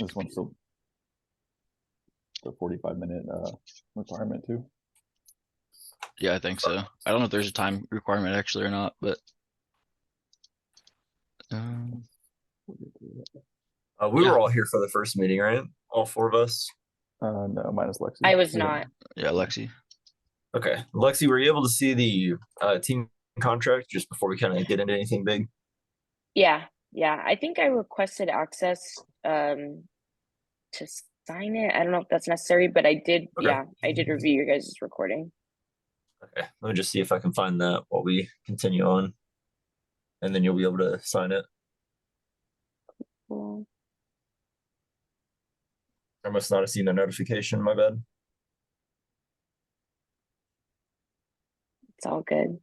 This one's still the 45-minute requirement too. Yeah, I think so. I don't know if there's a time requirement actually or not, but um, We Yeah. were all here for the first meeting, right? All four of us. No, minus Lexi. I was Yeah. not. yeah, Lexi. Okay, Lexi, were you able to see the team contract just before we kind of get into anything big? Yeah, I think I requested access to sign it. I don't know if that's necessary, but I did. Okay. Yeah, I did review your guys' recording. Okay, let me just see if I can find that while we continue on, and then you'll be able to sign it. Cool. I must not have seen the notification. My bad. It's all good.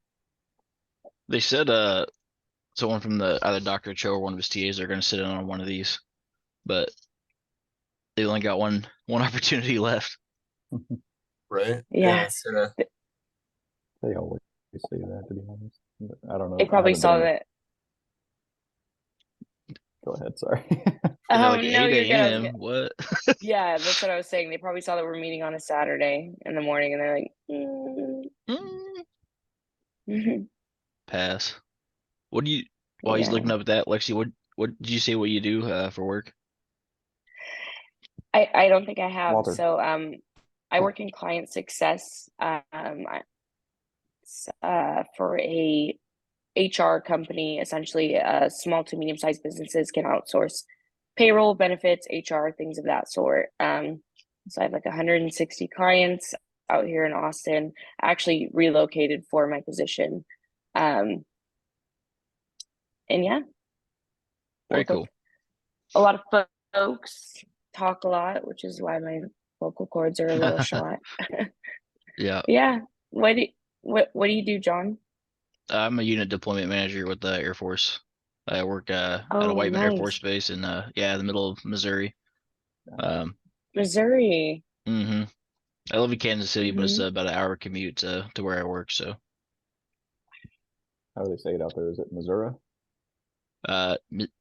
They said someone from the either Dr. Cho or one of his TAs are going to sit in on one of these, but they only got one opportunity left. Right? Yeah. So, They always say that, to be honest. But I don't know. They probably saw that. that. Go ahead. Sorry. And they're Oh like no, 8 you're good. I was a.m. What? Yeah, that's what I was saying. They probably saw that we're meeting on a Saturday in the morning, and they're like, Pass. What do you? While he's Yeah. looking up at that, Lexi, what did you say? What you do for work? I don't think I have. Walter. So I work in client success for a HR company. Essentially, small to medium sized businesses can outsource payroll, benefits, HR, things of that sort. So I have like 160 clients out here in Austin. I actually relocated for my position. And yeah, Very work with cool. a lot of folks, talk a lot, which is why my vocal cords are a little shot. Yeah. Yeah. What do you do, John? I'm a unit deployment manager with the Air Force. I work at a Oh, Whiteman Air nice. Force Base in the middle of Missouri. Missouri. I live in Kansas City, but it's Mhm. about an hour commute to where I work. So How do they say it out there? Is it Missouri?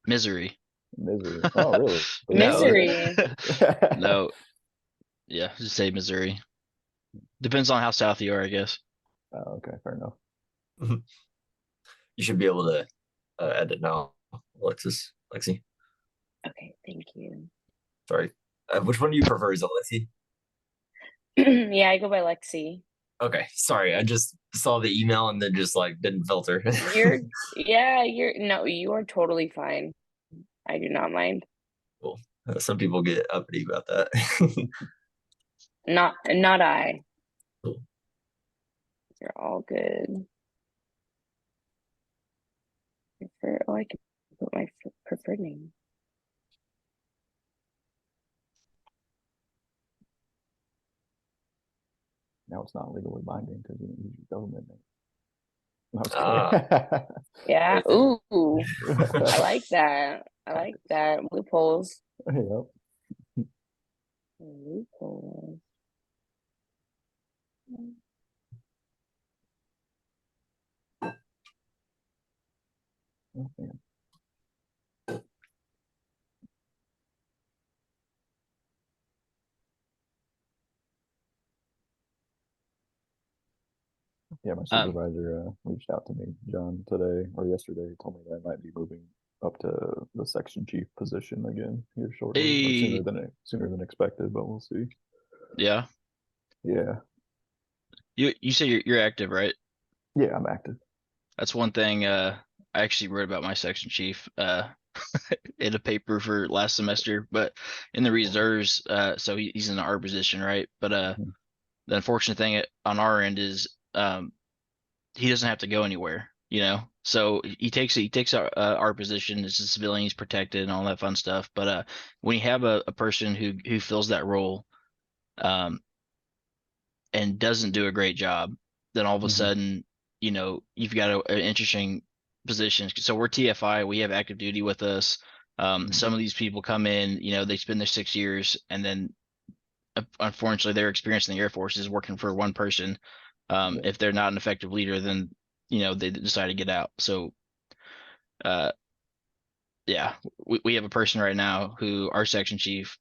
Misery. Misery. Oh, really? No. Misery. No. Yeah, just say Missouri. Depends on how south you are, I guess. Oh, okay, fair enough. you should be able to edit now, Lexi. Okay, thank you. Sorry. Which one do you prefer? Is it Lexi? Yeah, I go by Lexi. Okay, sorry. I just saw the email and then just like didn't filter. You are totally fine. I do not mind. Cool. Some people get uppity about that. Not I. Cool. You're all good. I can put my preferred name. Now it's not legally binding because you use your government name. No, Yeah. Ooh. I like that. Loopholes. Yep. Loopholes. Oh, man. Yeah, my supervisor reached out to me, John, today or yesterday. He told me that I might be moving up to the section chief position again here shortly, or sooner than expected, but we'll see. Yeah. Yeah. You say you're active, right? Yeah, I'm active. That's one thing I actually wrote about my section chief in a paper for last semester, but in the reserves, so he's in our position, right? But the unfortunate thing on our end is he doesn't have to go anywhere, you know. So he takes our position as a civilian, he's protected and all that fun stuff. But when you have a person who fills that role, and doesn't do a great job, then all of a sudden, you know, you've got an interesting position. So we're TFI, we have active duty with us. Some of these people come in, you know, they spend their 6 years, and then unfortunately their experience in the Air Force is working for one person. If they're not an effective leader, then you know they decide to get out. So yeah, we have a person right now who our section chief.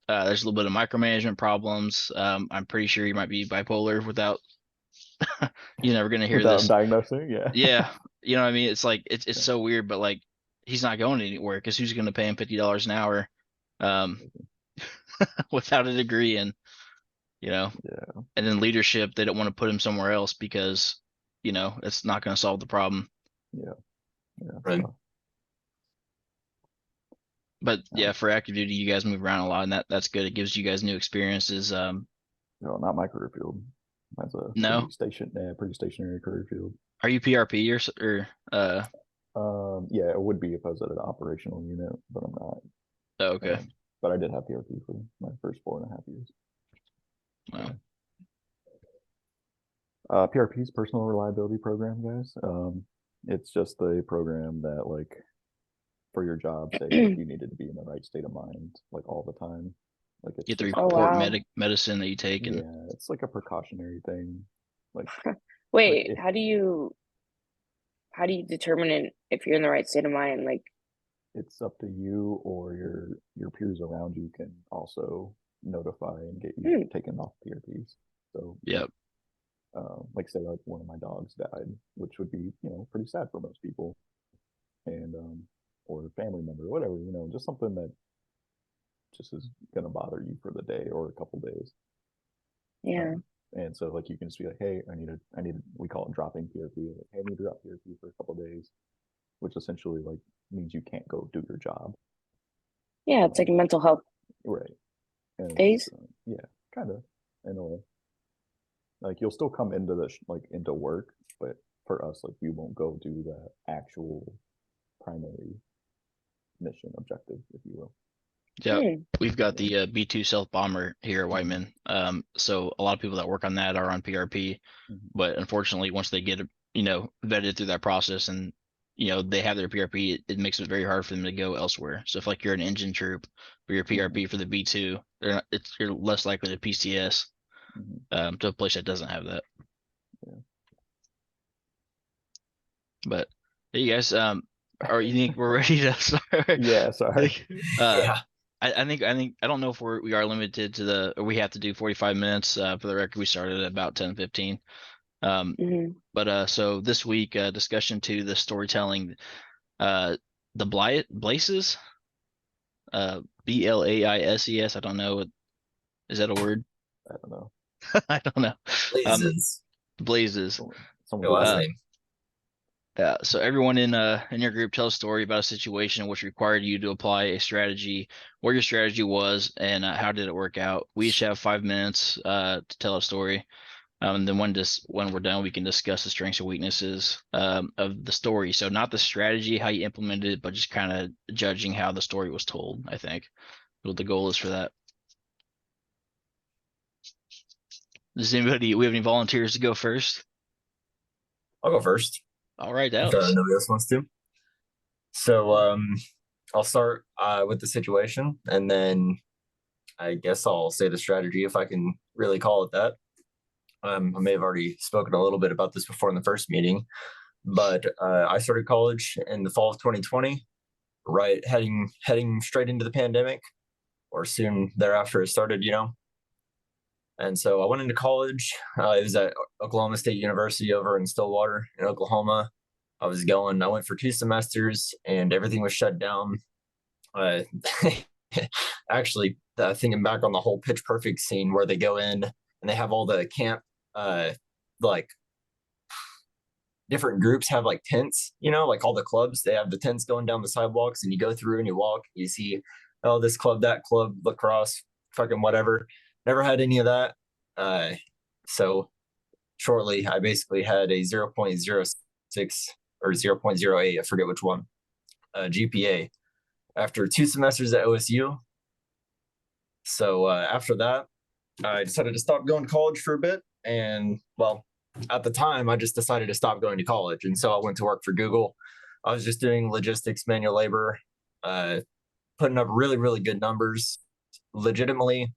There's a little bit of micromanagement problems. I'm pretty sure he might be bipolar without. You're never gonna hear Without this. diagnosing, yeah. Yeah, you know what I mean. It's like it's so weird, but like he's not going anywhere because who's gonna pay him $50 an hour, without a degree and Yeah. and then leadership they don't want to put him somewhere else because it's not gonna solve the problem. Yeah. Right. But yeah, for active duty, you guys move around a lot, and that's good. It gives you guys new experiences. No, not my career field. That's a No? pretty stationary career field. Are you PRP or Yeah, it would be if I was at an operational unit, but I'm not. oh, okay. But I did have PRP for my first 4.5 years. Wow. PRP's personal reliability program, guys. It's just a program that, like, for your job, say if you needed to be in the right state of mind, like all the time, like it's You have to just- Oh, report wow. medicine that you take, and yeah, it's like a precautionary thing. Like, Wait, if- how do you determine if you're in the right state of mind? Like, it's up to you or your peers around you can also notify and get you taken off PRPs. So yep. like say like one of my dogs died, which would be pretty sad for most people, and or a family member or whatever, just something that just is gonna bother you for the day or a couple days. yeah. And so like you can just be like, hey, I need we call it dropping PRP. Like, hey, I need to drop PRP for a couple days, which essentially like means you can't go do your job. Yeah, it's like mental health Right. And days. yeah, kind of in a way. Like you'll still come into into work, but for us, like we won't go do the actual primary mission objective, if you will. Yeah, we've got the B2 stealth bomber here at Whiteman. So a lot of people that work on that are on PRP, but unfortunately, once they get vetted through that process and they have their PRP, it makes it very hard for them to go elsewhere. So if like you're an engine troop or your PRP for the B2, you're less likely to PCS to a place that doesn't have that. Yeah. But hey, you guys, or you think we're ready to start? Yeah, sorry. Yeah. I think I don't know if we are limited to we have to do 45 minutes. For the record, we started at about 10:15. But so this week, discussion 2, the storytelling, the Blaises, BLAISES. I don't know. Is that a word? I don't know. I don't know. Blazes. Blazes. Your last name. Yeah. So everyone in your group, tell a story about a situation which required you to apply a strategy, what your strategy was, and how did it work out. We each have 5 minutes to tell a story. And then when we're done, we can discuss the strengths and weaknesses of the story. So not the strategy, how you implemented it, but just kind of judging how the story was told, I think, what the goal is for that. Does we have any volunteers to go first? I'll go first. All right, If Alex. nobody else wants to. So I'll start with the situation, and then I guess I'll say the strategy if I can really call it that. I may have already spoken a little bit about this before in the first meeting, but I started college in the fall of 2020, right, heading straight into the pandemic, or soon thereafter it started, And so I went into college. It was at Oklahoma State University over in Stillwater in Oklahoma. I went for 2 semesters and everything was shut down. Actually, thinking back on the whole Pitch Perfect scene where they go in and they have all the camp, like different groups have like tents, like all the clubs, they have the tents going down the sidewalks and you go through and you walk, you see, oh, this club, that club, lacrosse, fucking whatever. Never had any of that. So shortly, I basically had a 0.06 or 0.08, I forget which one, GPA after 2 semesters at OSU. So after that, I decided to stop going to college for a bit. And well, at the time, I just decided to stop going to college. And so I went to work for Google. I was just doing logistics, manual labor, putting up really, really good numbers, legitimately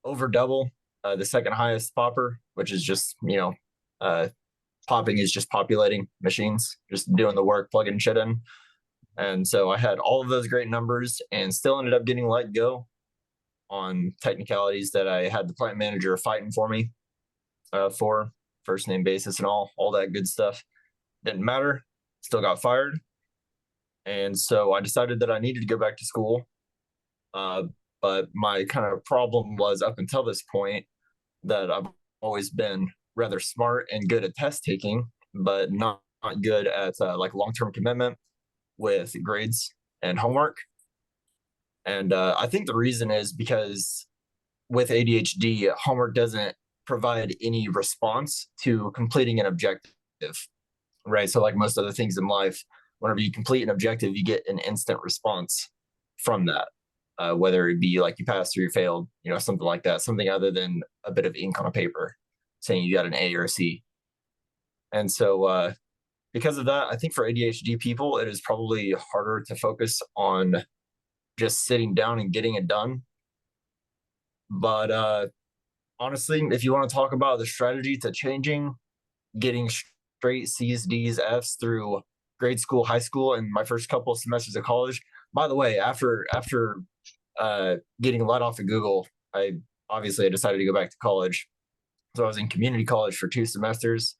over double the second highest popper, which is just, popping is just populating machines, just doing the work, plugging shit in. And so I had all of those great numbers and still ended up getting let go on technicalities that I had the plant manager fighting for me for first name basis and all that good stuff. Didn't matter. Still got fired. And so I decided that I needed to go back to school. But my kind of problem was up until this point that I've always been rather smart and good at test taking, but not good at like long-term commitment with grades and homework. And I think the reason is because with ADHD, homework doesn't provide any response to completing an objective, right? So like most other things in life, whenever you complete an objective, you get an instant response from that, whether it be like you passed or you failed, you know, something like that, something other than a bit of ink on a paper saying you got an A or a C. And so because of that, I think for ADHD people, it is probably harder to focus on just sitting down and getting it done. But honestly, if you want to talk about the strategy to changing, getting straight C's, D's, F's through grade school, high school, and my first couple of semesters of college. By the way, after getting let off of Google, I decided to go back to college. So I was in community college for 2 semesters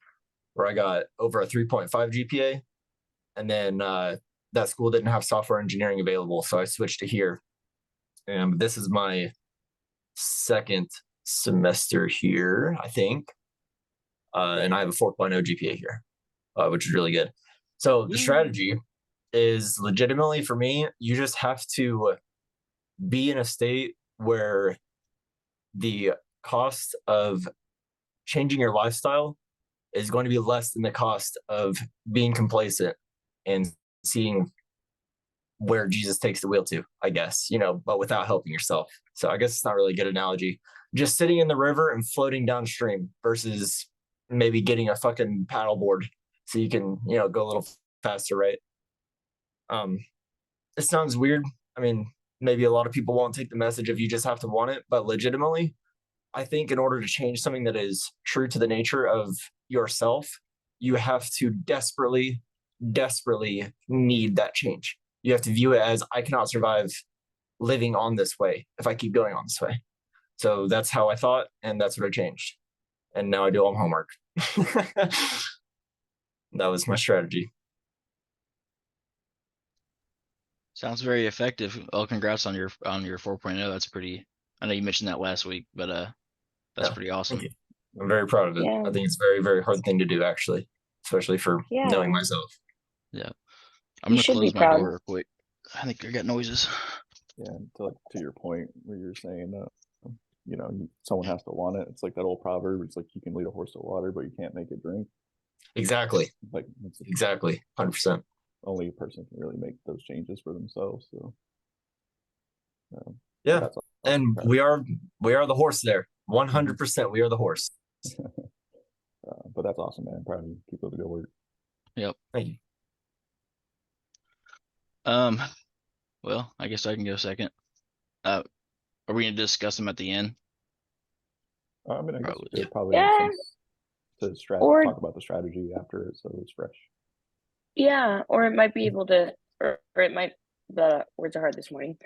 where I got over a 3.5 GPA. And then that school didn't have software engineering available. So I switched to here. And this is my second semester here, I think. And I have a 4.0 GPA here, which is really good. So the strategy is legitimately for me, you just have to be in a state where the cost of changing your lifestyle is going to be less than the cost of being complacent and seeing where Jesus takes the wheel to, I guess, you know, but without helping yourself. So I guess it's not really a good analogy. Just sitting in the river and floating downstream versus maybe getting a fucking paddleboard so you can, you know, go a little faster, right? It sounds weird. I mean, maybe a lot of people won't take the message of you just have to want it, but legitimately, I think in order to change something that is true to the nature of yourself, you have to desperately need that change. You have to view it as I cannot survive living on this way if I keep going on this way. So that's how I thought, and that's what I changed. And now I do all my homework. That was my strategy. Sounds very effective. Well, congrats on your 4.0. That's pretty. I know you mentioned that last week, but that's Yeah, pretty awesome. thank you. I'm very proud of it. Yeah. I think it's a very, very hard thing to do, actually, especially for Yeah. knowing myself. I'm You gonna should close be my proud. door real quick. I think I got noises. Yeah, and to your point where you're saying you know, someone has to want it. It's like that old proverb. It's like you can lead a horse to water, but you can't make it drink. Exactly. Like it's Exactly. 100%. only a person can really make those changes for themselves. So Yeah. that's awesome. And we are the horse there. 100%. We are the horse. But that's awesome, man. I'm proud of you. Keep up the good work. Thank you. Well, I guess I can go second. Are we gonna discuss them at the end? I mean, I guess Probably. it probably Yeah. makes sense to Or- talk about the strategy after it, so it's fresh. Yeah, or it might be able to, or it might, the words are hard this morning.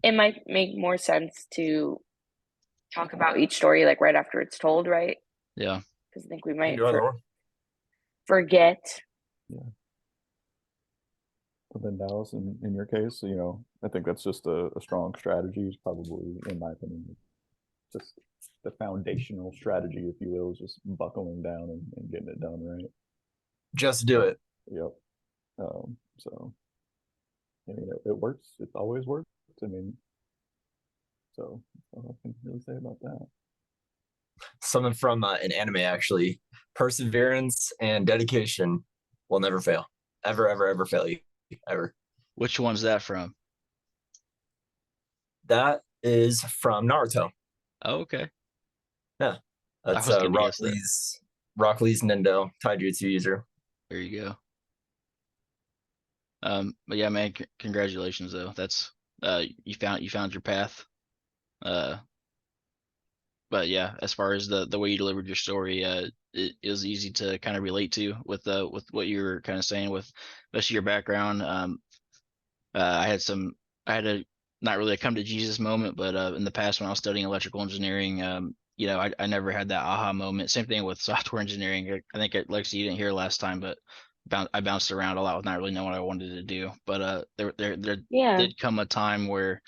It might make more sense to talk about each story like right after it's told, right? Yeah. Because I think we You might can do either or. forget. But then Dallas, in your case, you know, I think that's just a strong strategy. Is probably, in my opinion, just the foundational strategy, if you will, is just buckling down and getting it done right. Just do it. Yep. So, I mean, it works. It's always worked. I mean, so that's all I can really say about that. Something from an anime, actually. Perseverance and dedication will never fail. Ever, ever, ever fail you. Ever. Which one's that from? That is from Naruto. Oh, okay. That's was gonna Rock guess that. Lee's Nindo, Taijutsu user. There you go. But yeah, man, congratulations though. That's you found your path. But yeah, as far as the way you delivered your story, it was easy to kind of relate to with what you were kind of saying with most of your background. I had a not really a come to Jesus moment, but in the past when I was studying electrical engineering, I never had that aha moment. Same thing with software engineering. I think Lexi, you didn't hear last time, but I bounced around a lot with not really knowing what I wanted to do. But there Yeah. did come a time where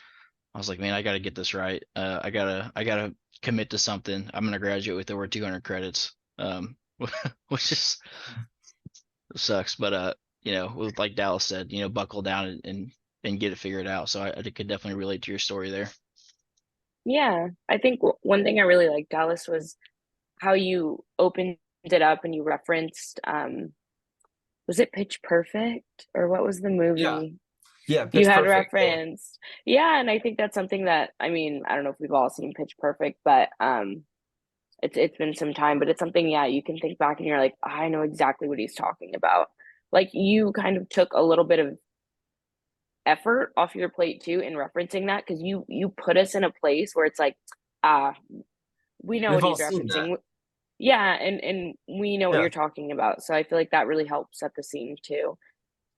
I was like, man, I got to get this right. I gotta commit to something. I'm gonna graduate with over 200 credits, which is sucks. But with like Dallas said, buckle down and get it figured out. So I could definitely relate to your story there. Yeah. I think one thing I really liked, Dallas, was how you opened it up and you referenced was it Pitch Perfect or what was the movie? Yeah, You Pitch had Perfect. Yeah. referenced. Yeah, and I think that's something that I mean, I don't know if we've all seen Pitch Perfect, but it's been some time, but it's something, yeah, you can think back and you're like, I know exactly what he's talking about. Like you kind of took a little bit of effort off your plate too in referencing that because you put us in a place where it's like, ah, we know We've what all he's seen that. referencing. Yeah, and we know what Yeah. you're talking about. So I feel like that really helps set the scene too.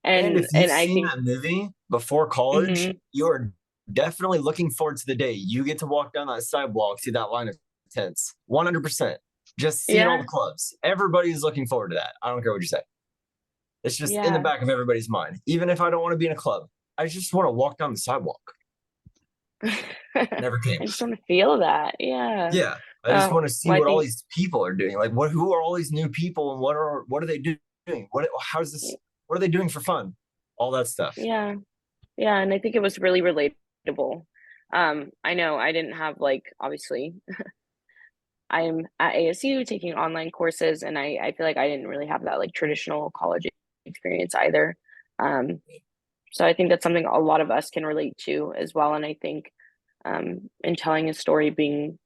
And if you've I seen think that movie before college, mhm, you're definitely looking forward to the day you get to walk down that sidewalk, see that line of tents. 100%. Just seeing all yeah, the clubs. Everybody's looking forward to that. I don't care what you say. It's just in the yeah. back of everybody's mind. Even if I don't want to be in a club, I just want to walk down the sidewalk. Never came. I just want to feel that. Yeah. Yeah. I just want to see Well, I what all think these people are doing. Like who are all these new people and what are they doing? What are they doing for fun? All that stuff. yeah. Yeah, and I think it was really relatable. I know I didn't have like obviously I'm at ASU taking online courses and I feel like I didn't really have that like traditional college experience either. Um, so I think that's something a lot of us can relate to as well. And I think in telling a story being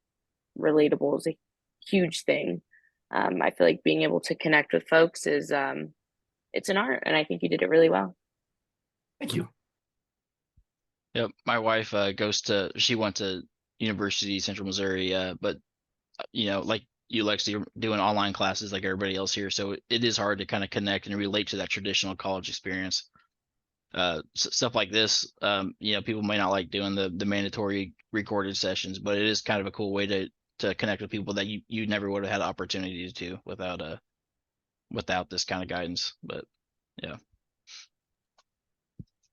relatable is a huge thing. I feel like being able to connect with folks is it's an art and I think you did it really well. Thank you. Yep, my wife she went to University of Central Missouri, but like you, Lexi, you're doing online classes like everybody else here, so it is hard to kind of connect and relate to that traditional college experience. Stuff like this, people may not like doing the mandatory recorded sessions, but it is kind of a cool way to connect with people that you never would have had opportunities to without this kind of guidance. But yeah.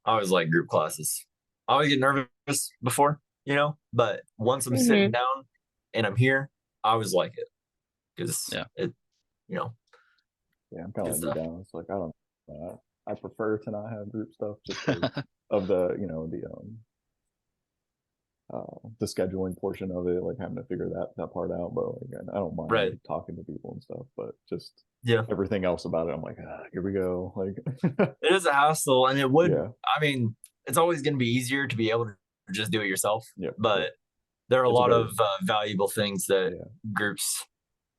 I always like group classes. I always get nervous before, but once I'm sitting down and I'm here, I always like it because it. Yeah, I'm kind of like you down. It's like I don't know. I prefer to not have group stuff just of the the scheduling portion of it, like having to figure that part out. But like, I don't mind like, talking to people and stuff, but just everything else about it, I'm like, here we go. Like it is a hassle, and it would. Yeah. I mean, it's always going to be easier to be able to just do it yourself. Yeah, but there are a lot of valuable things that groups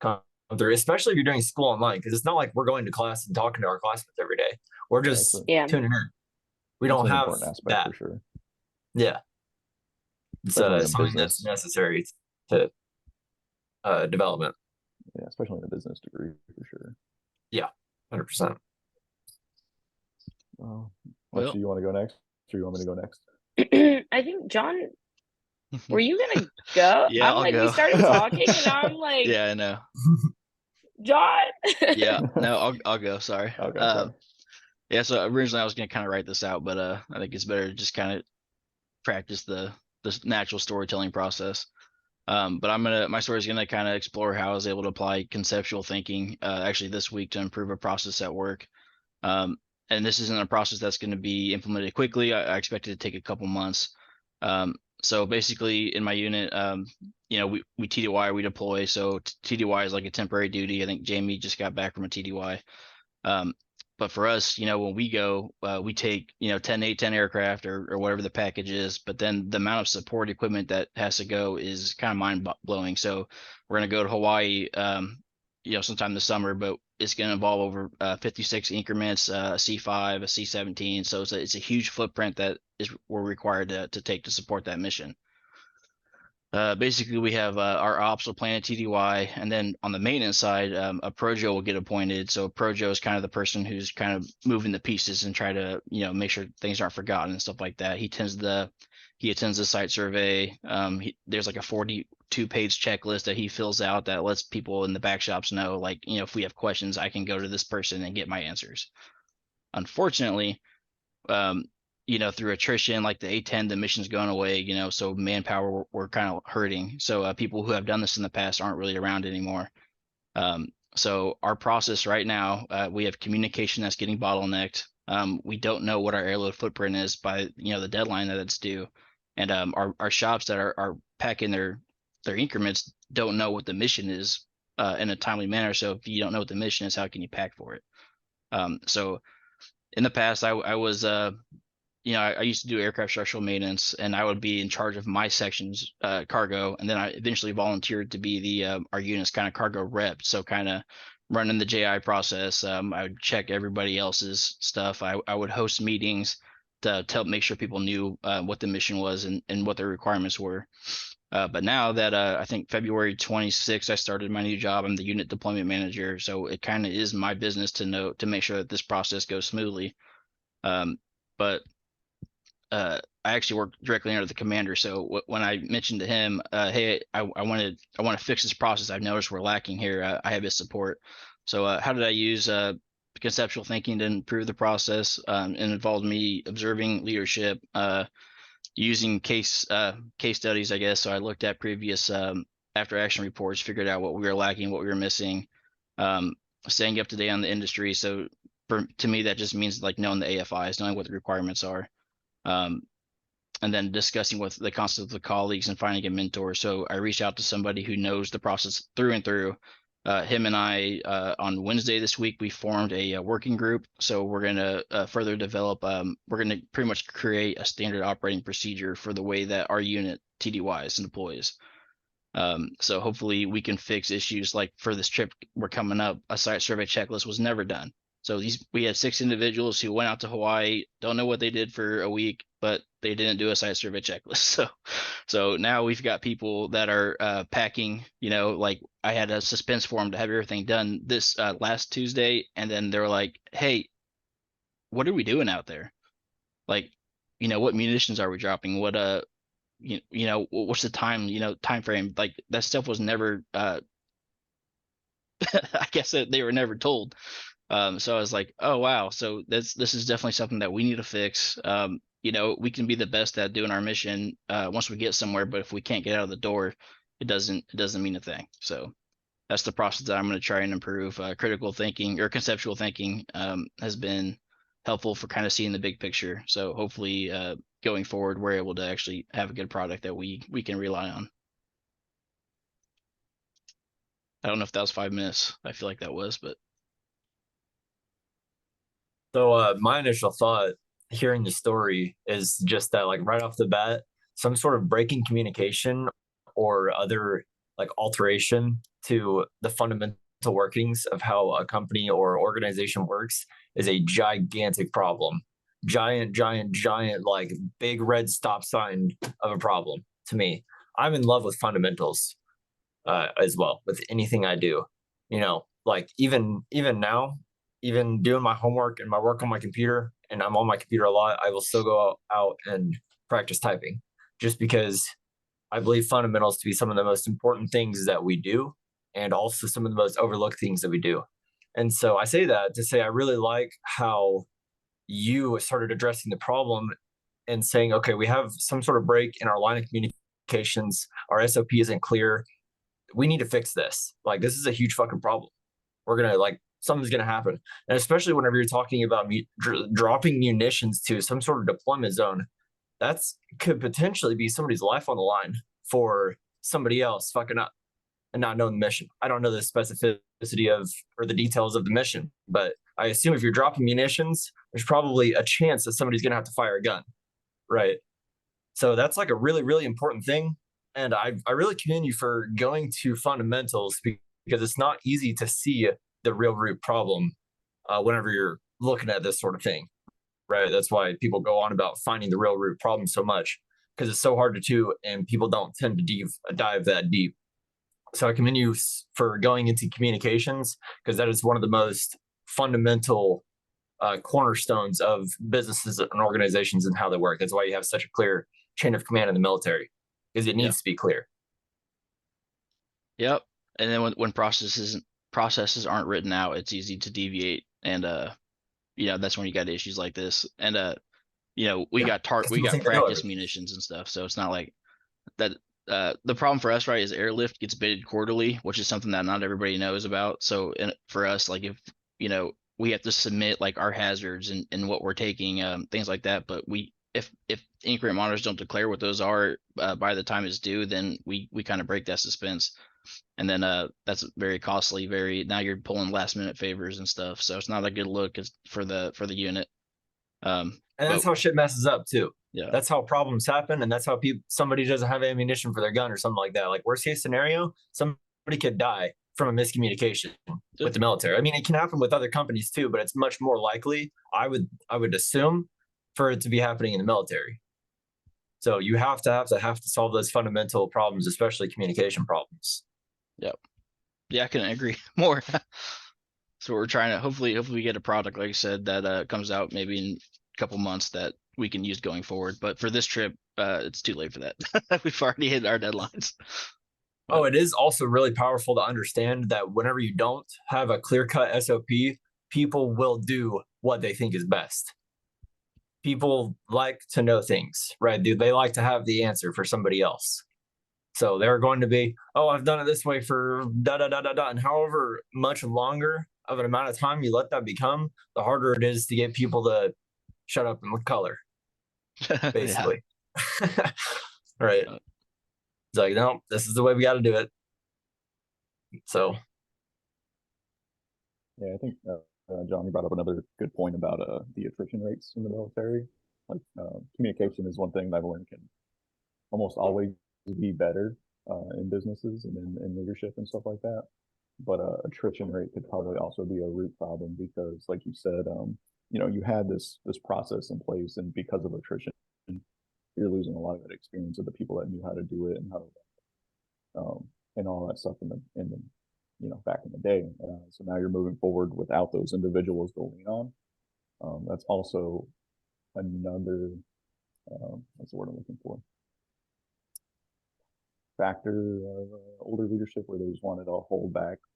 come through, especially if you're doing school online, because it's not like we're going to class and talking to our classmates every day. We're just tuning in. We don't have that. For sure. Yeah. It's something that's necessary to development. Yeah, especially in a business degree, for sure. Yeah, 100%. Lexi, you want to go next, or you want me to go next? I think John, were you gonna go? Yeah, I'm I'll like, go. we started talking, and I'm like, yeah, I know. John. Yeah, no, I'll go. Sorry. Okay, sorry. Yeah, so originally I was gonna kind of write this out, but I think it's better to just kind of practice the natural storytelling process. But my story is gonna kind of explore how I was able to apply conceptual thinking actually this week to improve a process at work. And this isn't a process that's going to be implemented quickly. I expect it to take a couple months. So basically in my unit, we TDY, we deploy. So TDY is like a temporary duty. I think Jamie just got back from a TDY. But for us, when we go, we take, 10 aircraft or whatever the package is, but then the amount of support equipment that has to go is kind of mind blowing. So we're going to go to Hawaii, sometime this summer, but it's going to involve over 56 increments, a C5, a C-17. So it's a huge footprint that we're required to take to support that mission. Basically, we have our ops will plan a TDY, and then on the maintenance side, a Projo will get appointed. So Projo is kind of the person who's kind of moving the pieces and try to, make sure things aren't forgotten and stuff like that. He attends the site survey. There's like a 42-page checklist that he fills out that lets people in the back shops know, like, if we have questions, I can go to this person and get my answers. Unfortunately, through attrition, like the A10, the mission's going away, so manpower, we're kind of hurting. So people who have done this in the past aren't really around anymore. So our process right now, we have communication that's getting bottlenecked. We don't know what our airload footprint is by, the deadline that it's due. And our shops that are packing their increments don't know what the mission is in a timely manner. So if you don't know what the mission is, how can you pack for it? So in the past, I was I used to do aircraft structural maintenance, and I would be in charge of my section's cargo, and then I eventually volunteered to be the our unit's kind of cargo rep. So kind of running the JI process. I would check everybody else's stuff. I would host meetings to help make sure people knew what the mission was and what their requirements were. But now that I think February 26th, I started my new job. I'm the unit deployment manager, so it kind of is my business to make sure that this process goes smoothly. But I actually work directly under the commander. So when I mentioned to him, hey, I want to fix this process. I've noticed we're lacking here. I have his support. So how did I use conceptual thinking to improve the process? And involved me observing leadership, using case studies, I guess. So I looked at previous after action reports, figured out what we were lacking, what we were missing, staying up to date on the industry. So to me, that just means like knowing the AFIs, knowing what the requirements are. And then discussing with the concept of the colleagues and finding a mentor. So I reached out to somebody who knows the process through and through. Him and I, on Wednesday this week, we formed a working group. So we're going to further develop, we're going to pretty much create a standard operating procedure for the way that our unit TDYs and deploys. So hopefully we can fix issues like for this trip we're coming up, a site survey checklist was never done. So we had 6 individuals who went out to Hawaii, don't know what they did for a week, but they didn't do a site survey checklist. So now we've got people that are packing, like I had a suspense for them to have everything done this last Tuesday. And then they were like, hey, what are we doing out there? Like, what munitions are we dropping? What, what's the time frame? Like that stuff was never, I guess they were never told. So I was like, oh wow, so this is definitely something that we need to fix. We can be the best at doing our mission once we get somewhere, but if we can't get out of the door, it doesn't mean a thing. So that's the process that I'm going to try and improve. Critical thinking or conceptual thinking has been helpful for kind of seeing the big picture. So hopefully going forward, we're able to actually have a good product that we can rely on. I don't know if that was 5 minutes. I feel like that was, but. So my initial thought hearing the story is just that, like, right off the bat, some sort of breaking communication or other like alteration to the fundamental workings of how a company or organization works is a gigantic problem. Giant, like big red stop sign of a problem to me. I'm in love with fundamentals as well with anything I do. Like even now, even doing my homework and my work on my computer, and I'm on my computer a lot, I will still go out and practice typing just because I believe fundamentals to be some of the most important things that we do and also some of the most overlooked things that we do. And so I say that to say I really like how you started addressing the problem and saying, okay, we have some sort of break in our line of communications. Our SOP isn't clear. We need to fix this. Like, this is a huge fucking problem. We're going to something's going to happen. And especially whenever you're talking about dropping munitions to some sort of deployment zone, that's could potentially be somebody's life on the line for somebody else fucking up and not knowing the mission. I don't know the specificity of or the details of the mission, but I assume if you're dropping munitions, there's probably a chance that somebody's going to have to fire a gun, right? So that's like a really, really important thing. And I really commend you for going to fundamentals because it's not easy to see the real root problem whenever you're looking at this sort of thing, right? That's why people go on about finding the real root problem so much. because it's so hard to do, and people don't tend to dive that deep. So I commend you for going into communications, because that is one of the most fundamental cornerstones of businesses and organizations and how they work. That's why you have such a clear chain of command in the military, because it needs to be clear. Yep. And then when processes aren't written out, it's easy to deviate, and that's when you got issues like this. And we got practice munitions and stuff, so it's not like that. The problem for us, right, is airlift gets bidded quarterly, which is something that not everybody knows about. So for us, like, if we have to submit like our hazards and what we're taking, things like that. But if increment monitors don't declare what those are by the time it's due, then we kind of break that suspense. And then that's very costly. Now you're pulling last minute favors and stuff. So it's not a good look for the unit. And that's how shit messes up too. Yeah. That's how problems happen, and that's how somebody doesn't have ammunition for their gun or something like that. Like, worst case scenario, somebody could die from a miscommunication with the military. I mean, it can happen with other companies too, but it's much more likely, I would assume, for it to be happening in the military. So you have to solve those fundamental problems, especially communication problems. Yep. Yeah, I can agree more. So we're trying to hopefully we get a product, like I said, that comes out maybe in a couple months that we can use going forward. But for this trip, it's too late for that. We've already hit our deadlines. Oh, it is also really powerful to understand that whenever you don't have a clear-cut SOP, people will do what they think is best. People like to know things, right? They like to have the answer for somebody else. So they're going to be, oh, I've done it this way for da-da-da-da-da. And however much longer of an amount of time you let that become, the harder it is to get people to shut up and look color, basically. Right. It's like, no, this is the way we got to do it. So. Yeah, I think, John, you brought up another good point about the attrition rates in the military. Like, communication is one thing that I've learned can almost always be better in businesses and in leadership and stuff like that. But attrition rate could probably also be a root problem, because, like you said, you had this process in place, and because of attrition, you're losing a lot of that experience of the people that knew how to do it and how to, and all that stuff in the back in the day. So now you're moving forward without those individuals to lean on. That's also another, what's the word I'm looking for? Factor of older leadership, where they just wanted to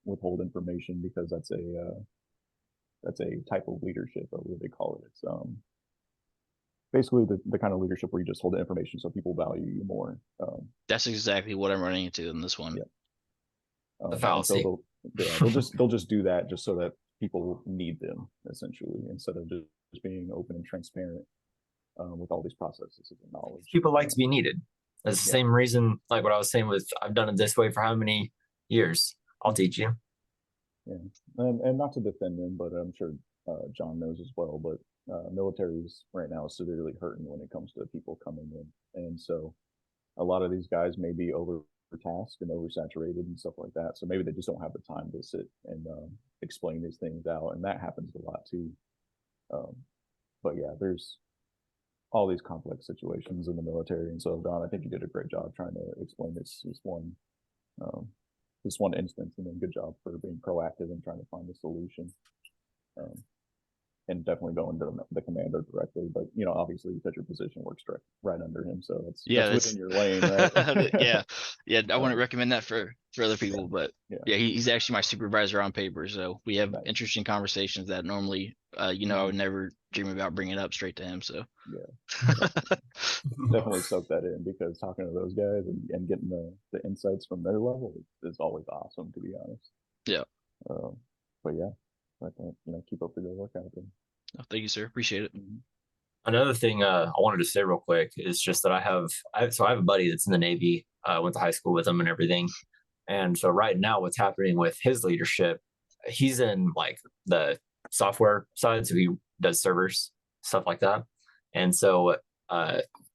withhold information, because that's a type of leadership, or what they call it. It's basically the kind of leadership where you just hold the information so people value you more. That's exactly what I'm running into in this one. Yeah. The fallacy. So they'll just do that just so that people need them, essentially, instead of just being open and transparent with all these processes and knowledge. People like to be needed. That's the same reason, like what I was saying with, I've done it this way for how many years? I'll teach you. Yeah, and not to defend them, but I'm sure John knows as well, but militaries right now is severely hurting when it comes to people coming in. And so a lot of these guys may be overtasked and oversaturated and stuff like that. So maybe they just don't have the time to sit and explain these things out. And that happens a lot too. But yeah, there's all these complex situations in the military. And so, Don, I think you did a great job trying to explain this one instance, and then good job for being proactive and trying to find a solution. And definitely going to the commander directly, but obviously, because your position works right under him, so that's within your lane, right? yeah. I wouldn't recommend that for other people, but he's actually my supervisor on paper, so we have interesting conversations that normally, I would never dream about bringing up straight to him. So definitely soak that in, because talking to those guys and getting the insights from their level is always awesome, to be honest. Yeah. But yeah. But keep up the good work out there. Oh, thank you, sir. Appreciate it. Another thing I wanted to say real quick is just that I have a buddy that's in the Navy. I went to high school with him and everything. And so right now, what's happening with his leadership, he's in like the software side, so he does servers, stuff like that. And so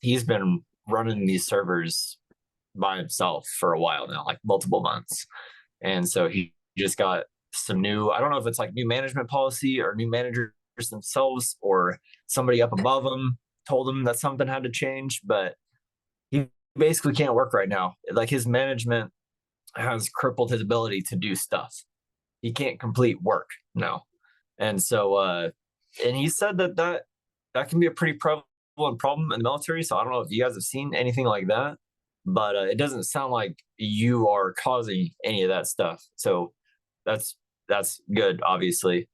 he's been running these servers by himself for a while now, like multiple months. And so he just got some new, I don't know if it's like new management policy or new managers themselves, or somebody up above them told him that something had to change, but basically can't work right now. Like his management has crippled his ability to do stuff. He can't complete work now. And so and he said that can be a pretty prevalent problem in the military. So I don't know if you guys have seen anything like that, but it doesn't sound like you are causing any of that stuff. So that's good, obviously.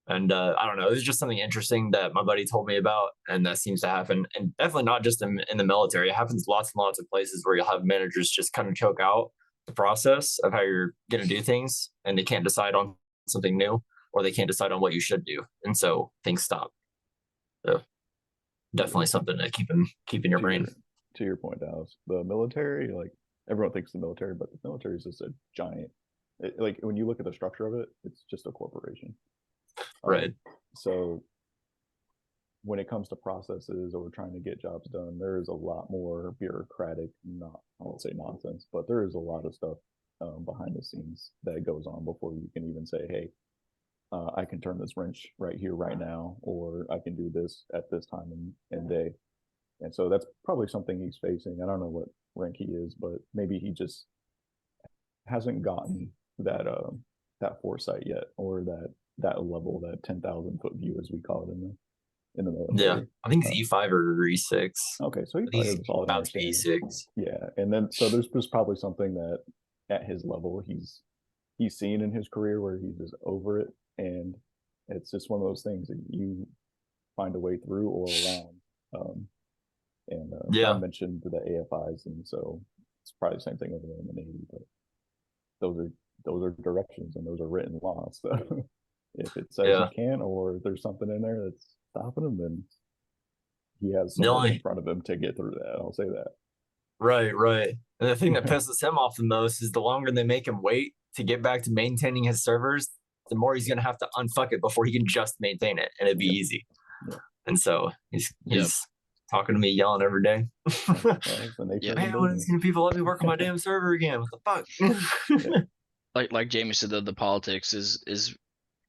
And I don't know, it was just something interesting that my buddy told me about, and that seems to happen, and definitely not just in the military. It happens lots and lots of places where you'll have managers just kind of choke out the process of how you're going to do things, and they can't decide on something new, or they can't decide on what you should do, and so things stop. So definitely something to keep in your brain. To your point, Dallas, the military, like everyone thinks the military, but the military is just a giant. Like when you look at the structure of it, it's just a corporation. Right. So when it comes to processes or trying to get jobs done, there is a lot more bureaucratic, I won't say nonsense, but there is a lot of stuff behind the scenes that goes on before you can even say, hey, I can turn this wrench right here, right now, or I can do this at this time and day. And so that's probably something he's facing. I don't know what rank he is, but maybe he just hasn't gotten that foresight yet, or that level, that 10,000-foot view, as we call it in the military. Yeah, I think it's E5 or E6. Okay, so he's about to be E6. Yeah, and then so there's probably something that at his level he's seen in his career where he's just over it, and it's just one of those things that you find a way through or around. And John mentioned the AFIs, and so it's probably the same thing over there in the Navy, but those are directions and those are written laws. So if it says you can't, or there's something in there that's stopping him, then he has someone in front of him to get through that. I'll say that. Right. And the thing that pisses him off the most is the longer they make him wait to get back to maintaining his servers, the more he's going to have to unfuck it before he can just maintain it, and it'd be easy. Yeah. And so he's talking to me, yelling every day. Man, when is people let me work on my damn server again? What the fuck? Like Jamie said, the politics is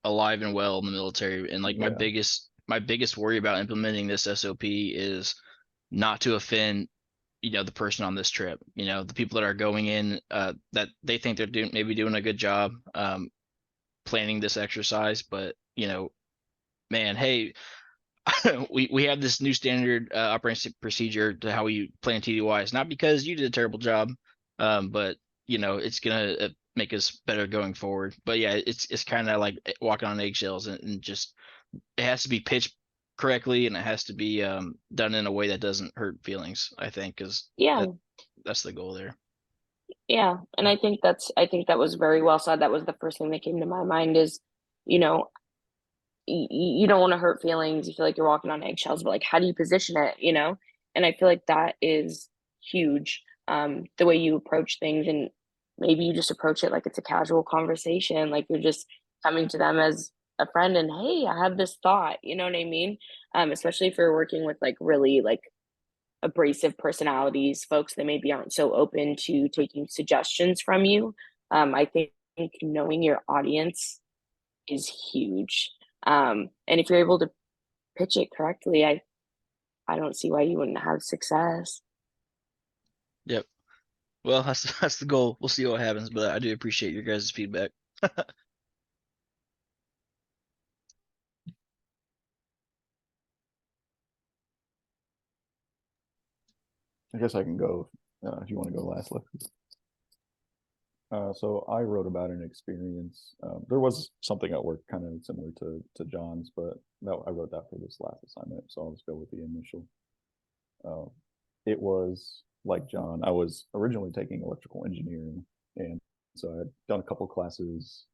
alive and well in the military, and like my biggest worry about implementing this SOP is not to offend the person on this trip, the people that are going in that they think they're doing a good job planning this exercise, but man, hey, we have this new standard operating procedure to how we plan TDYs, not because you did a terrible job, but it's gonna make us better going forward. But yeah, it's kind of like walking on eggshells, and just it has to be pitched correctly, and it has to be done in a way that doesn't hurt feelings, I think, because that's the goal there. Yeah, and I think that was very well said. That was the first thing that came to my mind is, you don't want to hurt feelings. You feel like you're walking on eggshells, but like, how do you position it? And I feel like that is huge. The way you approach things, and maybe you just approach it like it's a casual conversation, like you're just coming to them as a friend, and hey, I have this thought. You know what I mean? Especially if you're working with like really like abrasive personalities, folks that maybe aren't so open to taking suggestions from you. I think knowing your audience is huge. And if you're able to pitch it correctly, I don't see why you wouldn't have success. Yep. Well, that's the goal. We'll see what happens, but I do appreciate your guys' feedback. I guess I can go if you want to go last, Lefty. So I wrote about an experience. There was something at work kind of similar to John's, but no, I wrote that for this last assignment, so I'll just go with the initial. It was like John. I was originally taking electrical engineering, and so I had done a couple classes,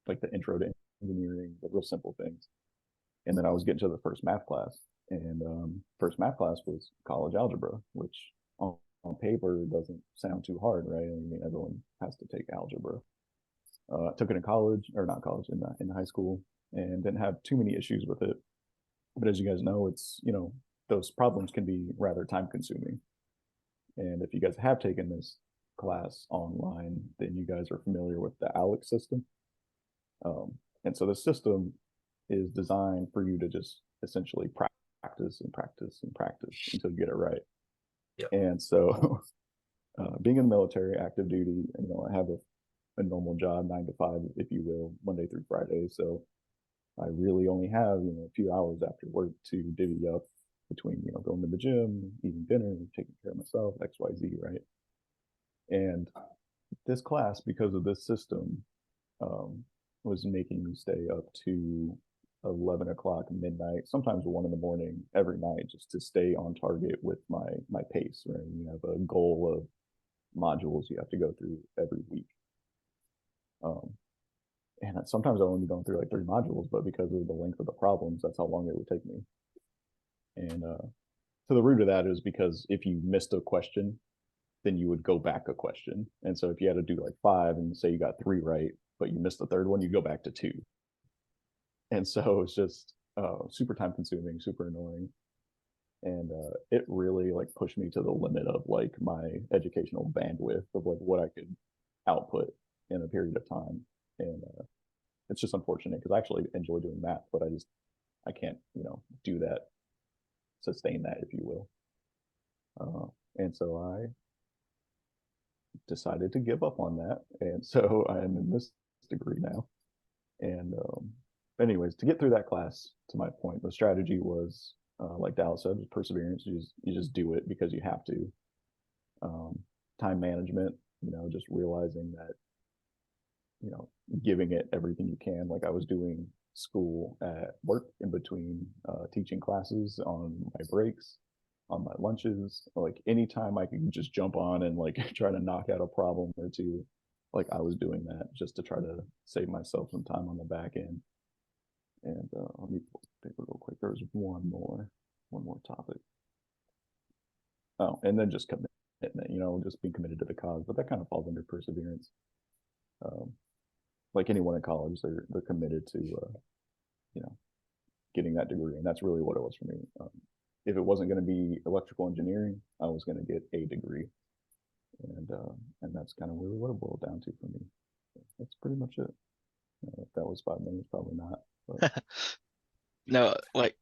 like the intro to engineering, the real simple things. And then I was getting to the first math class, and first math class was college algebra, which on paper doesn't sound too hard, right? I mean, everyone has to take algebra. I took it in college, or not college, in high school, and didn't have too many issues with it. But as you guys know, it's, those problems can be rather time consuming. And if you guys have taken this class online, then you guys are familiar with the ALEKS system. And so the system is designed for you to just essentially practice and practice and practice until you get it right. Yep. And so being in the military, active duty, I have a normal job, 9 to 5, if you will, Monday through Friday. So I really only have, a few hours after work to divvy up between, going to the gym, eating dinner, taking care of myself, XYZ, right? And this class, because of this system, was making me stay up to 11 o'clock midnight, sometimes 1 in the morning every night, just to stay on target with my pace, right? You have a goal of modules you have to go through every week. And sometimes I only going through like 3 modules, but because of the length of the problems, that's how long it would take me. And so the root of that is because if you missed a question, then you would go back a question. And so if you had to do like 5 and say you got 3 right, but you missed the third one, you go back to 2. And so it's just super time consuming, super annoying. And it really like pushed me to the limit of like my educational bandwidth of like what I could output in a period of time. And it's just unfortunate because I actually enjoy doing math, but I can't, do that, sustain that, if you will. And so I decided to give up on that. And so I'm in this degree now. And anyways, to get through that class, to my point, the strategy was, like Dallas said, perseverance. You just do it because you have to. Time management, just realizing that, giving it everything you can. Like I was doing school at work in between teaching classes on my breaks, on my lunches, like anytime I could just jump on and like try to knock out a problem or two, like I was doing that just to try to save myself some time on the back end. And let me pull the paper real quick. There's one more topic. Oh, and then just commitment, just being committed to the cause, but that kind of falls under perseverance. Like anyone in college, they're committed to, getting that degree, and that's really what it was for me. If it wasn't going to be electrical engineering, I was going to get a degree, and that's kind of really what it boiled down to for me. That's pretty much it. If that was 5 minutes, probably not. But. No, like,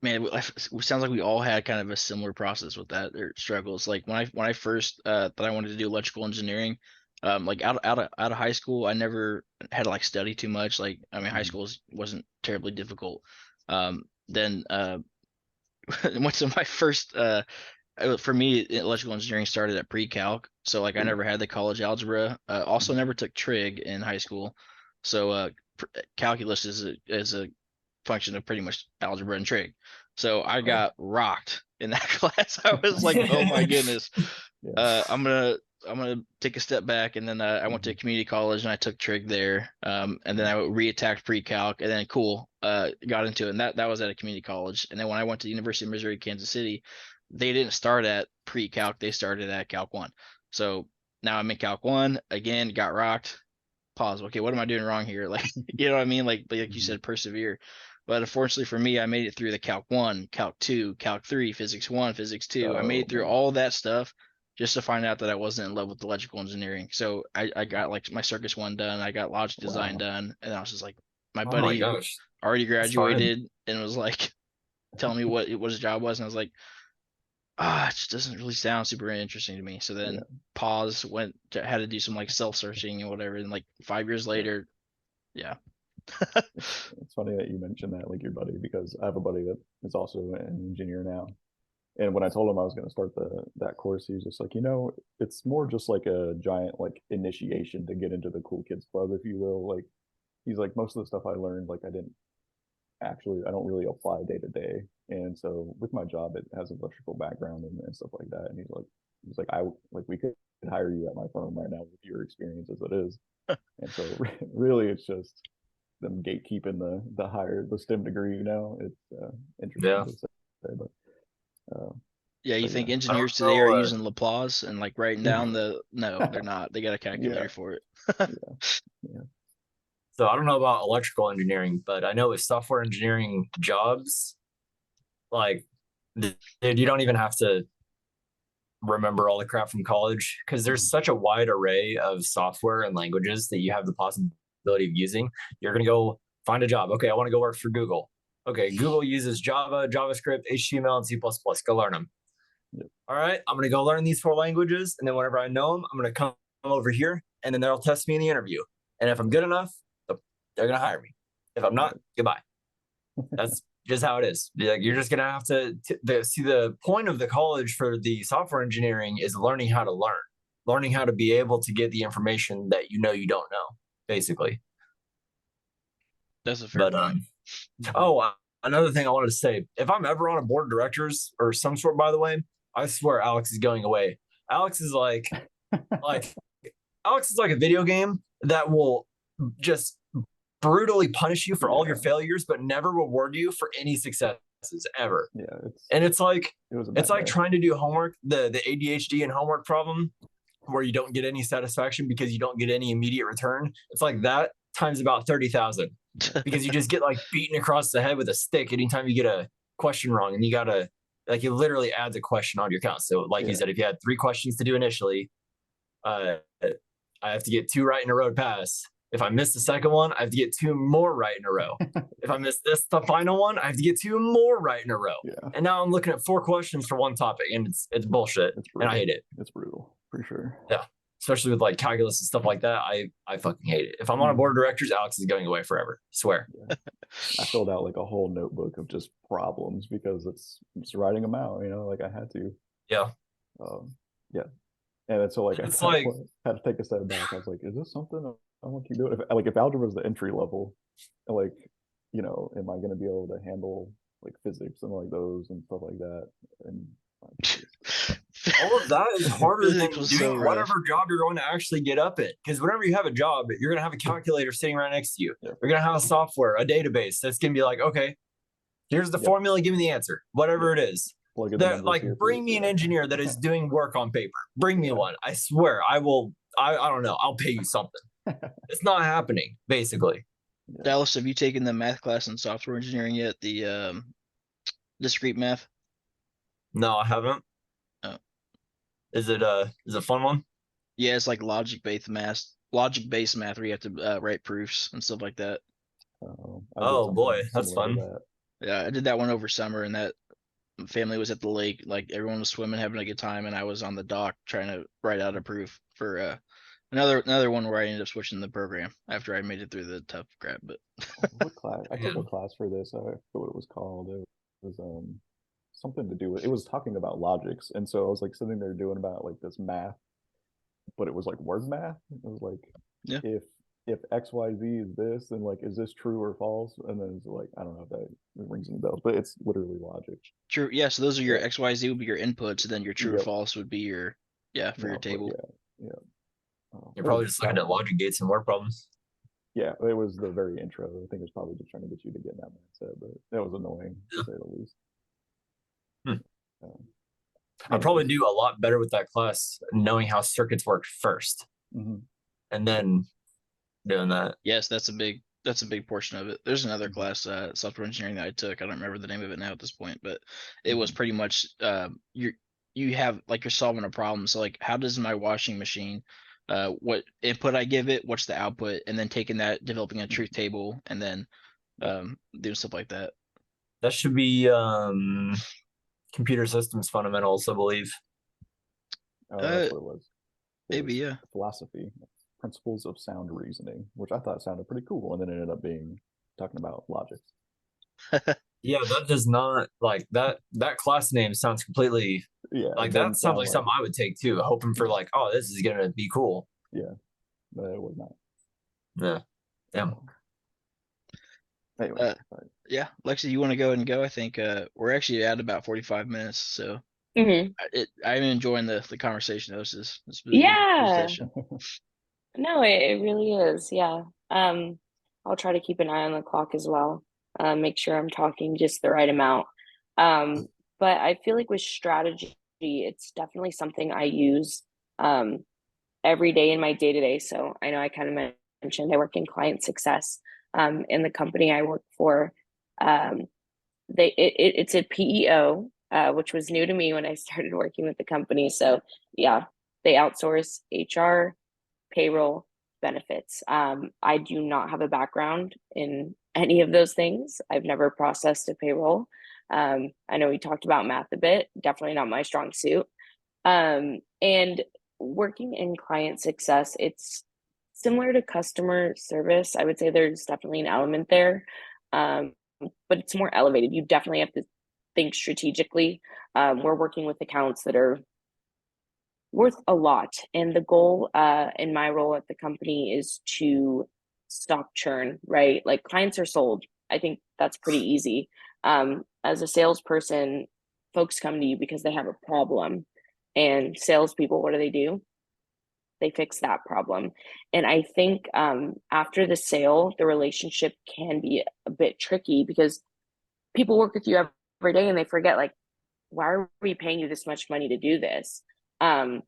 man, it sounds like we all had kind of a similar process with that, or struggles. Like when I first thought I wanted to do electrical engineering, like out of high school, I never had to like study too much. Like, I mean, high school wasn't terribly difficult. Then went to my first for me, electrical engineering started at pre-calc, so like I never had the college algebra. Also never took trig in high school, so calculus is a function of pretty much algebra and trig. So I got rocked in that class. I was like, oh my goodness. I'm gonna take a step back, and then I went to community college and I took trig there. And then I re-attacked pre-calc, and then got into it. And that was at a community college. And then when I went to the University of Missouri, Kansas City, they didn't start at pre-calc, they started at calc 1. So now I'm in calc 1 again, got rocked. Pause. Okay, what am I doing wrong here? Like, you know what I mean? Like you said, persevere. But unfortunately for me, I made it through the calc 1, calc 2, calc 3, physics 1, physics 2. I made it through all that stuff just to find out that I wasn't in love with electrical engineering. So I got like my Circus 1 done, I got logic design done, and I was just like, my buddy already graduated and was like telling me what his job was, and I was like, it just doesn't really sound super interesting to me. So then pause, had to do some like self-searching and whatever, and like 5 years later, It's funny that you mentioned that, like your buddy, because I have a buddy that is also an engineer now. And when I told him I was going to start that course, he was just like, it's more just like a giant like initiation to get into the cool kids club, if you will. Like he's like, most of the stuff I learned, like I don't really apply day to day. And so with my job, it has an electrical background and stuff like that. And he's like, we could hire you at my firm right now with your experience as it is. And so really it's just them gatekeeping the STEM degree, it's interesting to say, but you think engineers today are using Laplace and like writing down no, they're not. They got a calculator for it. So I don't know about electrical engineering, but I know with software engineering jobs, like, dude, you don't even have to remember all the crap from college because there's such a wide array of software and languages that you have the possibility of using. You're going to go find a job. Okay, I want to go work for Google. Okay, Google uses Java, JavaScript, HTML, and C++. Go learn them. Yep. All right, I'm gonna go learn these 4 languages, and then whenever I know them, I'm gonna come over here, and then they'll test me in the interview. And if I'm good enough, they're gonna hire me. If I'm not, goodbye. That's just how it is. Like, you're just gonna have to see the point of the college for the software engineering is learning how to learning how to be able to get the information that you don't know, basically. That's a fair But point. another thing I wanted to say: if I'm ever on a board of directors or some sort, by the way, I swear Alex is going away. Alex is like Alex is like a video game that will just brutally punish you for all your failures, but never reward you for any successes ever. Yeah, it's like it's like trying to do homework, the ADHD and homework problem, where you don't get any satisfaction because you don't get any immediate return. It's like that times about 30,000, because you just get like beaten across the head with a stick anytime you get a question wrong, and you gotta like it literally adds a question on your count. So like you said, if you had 3 questions to do initially, I have to get 2 right in a row to pass. If I miss the second one, I have to get 2 more right in a row. If I miss the final one, I have to get 2 more right in a row. Yeah. And now I'm looking at 4 questions for one topic, and it's bullshit. And I hate it. It's brutal for sure. Yeah. Especially with like calculus and stuff like that. I fucking hate it. If I'm on a board of directors, Alex is going away forever. I swear. Yeah. I filled out like a whole notebook of just problems because it's just writing them out, like I had to. Yeah. Yeah. And so like It's I had to take a step back. I was like, is this something I want to do? If algebra is the entry level, like, am I going to be able to handle like physics and like those and stuff like that? And all of that is harder than doing so whatever job you're going to actually get up in. Because whenever you have a job, you're going to have a calculator sitting right next to you. Yeah. You're going to have a software, a database that's going to be like, okay, here's the formula, give me the answer, whatever it is. Like, bring me an engineer that is doing work on paper. Bring me one. I swear, I will. I don't know. I'll pay you something. It's not happening, basically. Dallas, have you taken the math class in software engineering yet? The discrete math? No, I haven't. Oh. Is it a fun one? Yeah, it's like logic-based math where you have to write proofs and stuff like that. Oh boy, that's fun. Yeah, I did that one over summer, and that family was at the lake, like everyone was swimming, having a good time, and I was on the dock trying to write out a proof for another one where I ended up switching the program after I made it through the tough crap. But what class? I took a class for this. I forget what it was called. It was something to do with, it was talking about logics, and so I was like sitting there doing about like this math, but it was like word math. It was like, if XYZ is this, then like, is this true or false? And then it's like, I don't know if that rings any bells, but it's literally logic. True. Yeah. So those are your XYZ would be your inputs, and then your true or false would be your your table. You're probably just looking at logic gates and word problems. Yeah, it was the very intro. I think it was probably just trying to get you to get in that mindset, but that was annoying to say the least. I'd probably do a lot better with that class knowing how circuits work first, and then doing that. Yes, that's a big portion of it. There's another class, software engineering, that I took. I don't remember the name of it now at this point, but it was pretty much you have like, you're solving a problem. So like, how does my washing machine, what input I give it, what's the output, and then taking that, developing a truth table, and then doing stuff like that. That should be computer systems fundamentals, I believe. That's what it was. Maybe, yeah. Philosophy, principles of sound reasoning, which I thought sounded pretty cool, and then it ended up being talking about logic. Yeah, that does not, like, that class name sounds completely, like, that sounds like something I would take too, hoping for like, oh, this is gonna be cool. Yeah, but it was not. Yeah. Damn. Anyway, yeah, Lexi, you want to go and go? I think we're actually at about 45 minutes, so I'm enjoying the conversation. It's yeah. No, it really is. Yeah. I'll try to keep an eye on the clock as well. Make sure I'm talking just the right amount. But I feel like with strategy, it's definitely something I use every day in my day-to-day. So I know I kind of mentioned I work in client success. In the company I work for, it's a PEO, which was new to me when I started working with the company. So yeah, they outsource HR, payroll, benefits. I do not have a background in any of those things. I've never processed a payroll. I know we talked about math a bit, definitely not my strong suit. And working in client success, it's similar to customer service. I would say there's definitely an element there, but it's more elevated. You definitely have to think strategically. We're working with accounts that are worth a lot, and the goal in my role at the company is to stop churn, right? Like clients are sold. I think that's pretty easy. As a salesperson, folks come to you because they have a problem, and salespeople, what do? They fix that problem. And I think after the sale, the relationship can be a bit tricky because people work with you every day and they forget, like, why are we paying you this much money to do this? And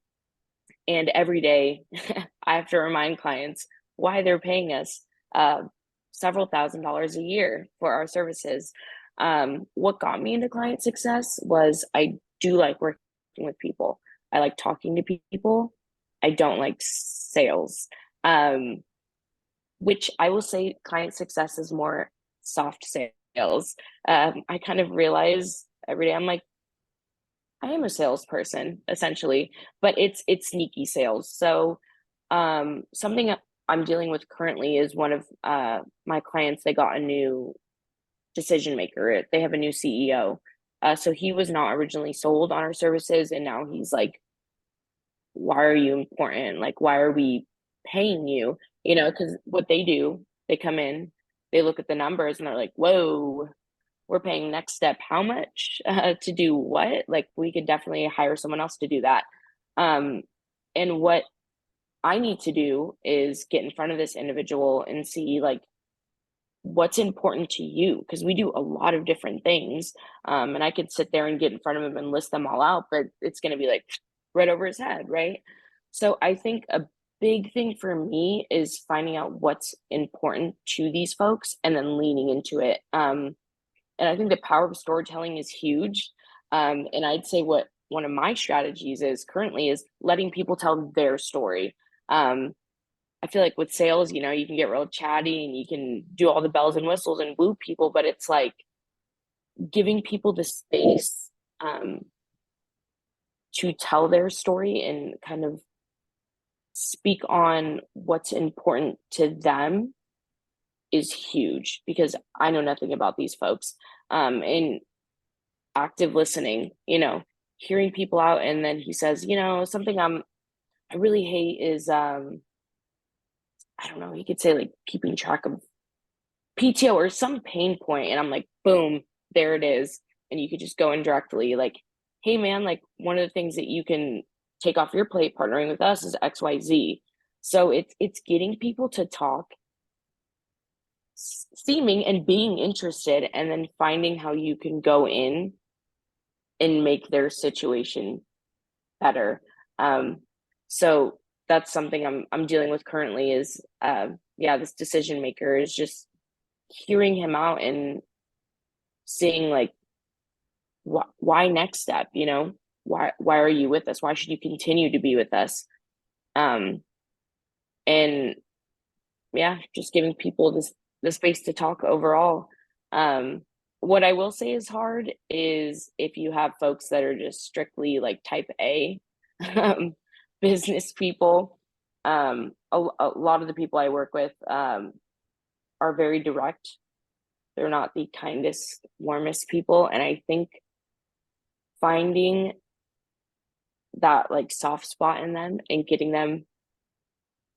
every day I have to remind clients why they're paying us several $1,000s a year for our services. What got me into client success was I do like working with people. I like talking to people. I don't like sales, which I will say client success is more soft sales. I kind of realize every day I'm like, I am a salesperson essentially, but it's sneaky sales. So something I'm dealing with currently is one of my clients, they got a new decision maker. They have a new CEO. So he was not originally sold on our services, and now he's like, why are you important? Like, why are we paying you? You know, because what they do, they come in, they look at the numbers and they're like, whoa, we're paying Next Step how much to do what? Like, we could definitely hire someone else to do that. And what I need to do is get in front of this individual and see, like, what's important to you, because we do a lot of different things, and I could sit there and get in front of him and list them all out, but it's going to be like right over his head, right? So I think a big thing for me is finding out what's important to these folks and then leaning into it. And I think the power of storytelling is huge. And I'd say what one of my strategies is currently is letting people tell their story. I feel like with sales, you know, you can get real chatty and you can do all the bells and whistles and woo people, but it's like giving people the space to tell their story and kind of speak on what's important to them is huge, because I know nothing about these folks. And active listening, you know, hearing people out. And then he says, you know, something I really hate is I don't know, he could say like keeping track of PTO or some pain point, and I'm like, boom, there it is. And you could just go in directly like, hey man, like one of the things that you can take off your plate partnering with us is XYZ. So it's getting people to talk, seeming and being interested, and then finding how you can go in and make their situation better. So that's something I'm dealing with currently is this decision maker is just hearing him out and seeing like why Next Step, you know, why are you with us, why should you continue to be with us, and yeah, just giving people the space to talk overall. What I will say is hard is if you have folks that are just strictly like type A business people. A lot of the people I work with are very direct. They're not the kindest, warmest people. And I think finding that like soft spot in them and getting them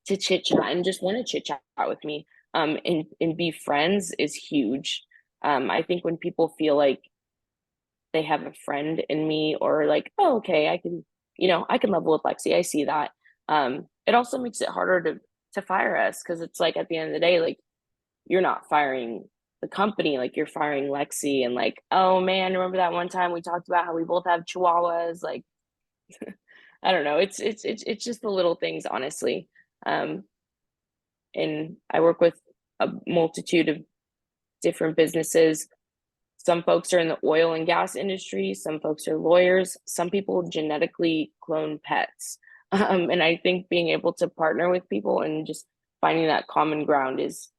to chit chat and just want to chit chat with me and be friends is huge. I think when people feel like they have a friend in me, or like, oh, okay, I can, you know, I can level with Lexi. I see that. It also makes it harder to fire us, because it's like at the end of the day, like you're not firing the company, like you're firing Lexi, and like, oh man, remember that one time we talked about how we both have chihuahuas? Like, I don't know. It's just the little things, honestly. And I work with a multitude of different businesses. Some folks are in the oil and gas industry. Some folks are lawyers. Some people genetically clone pets. And I think being able to partner with people and just finding that common ground is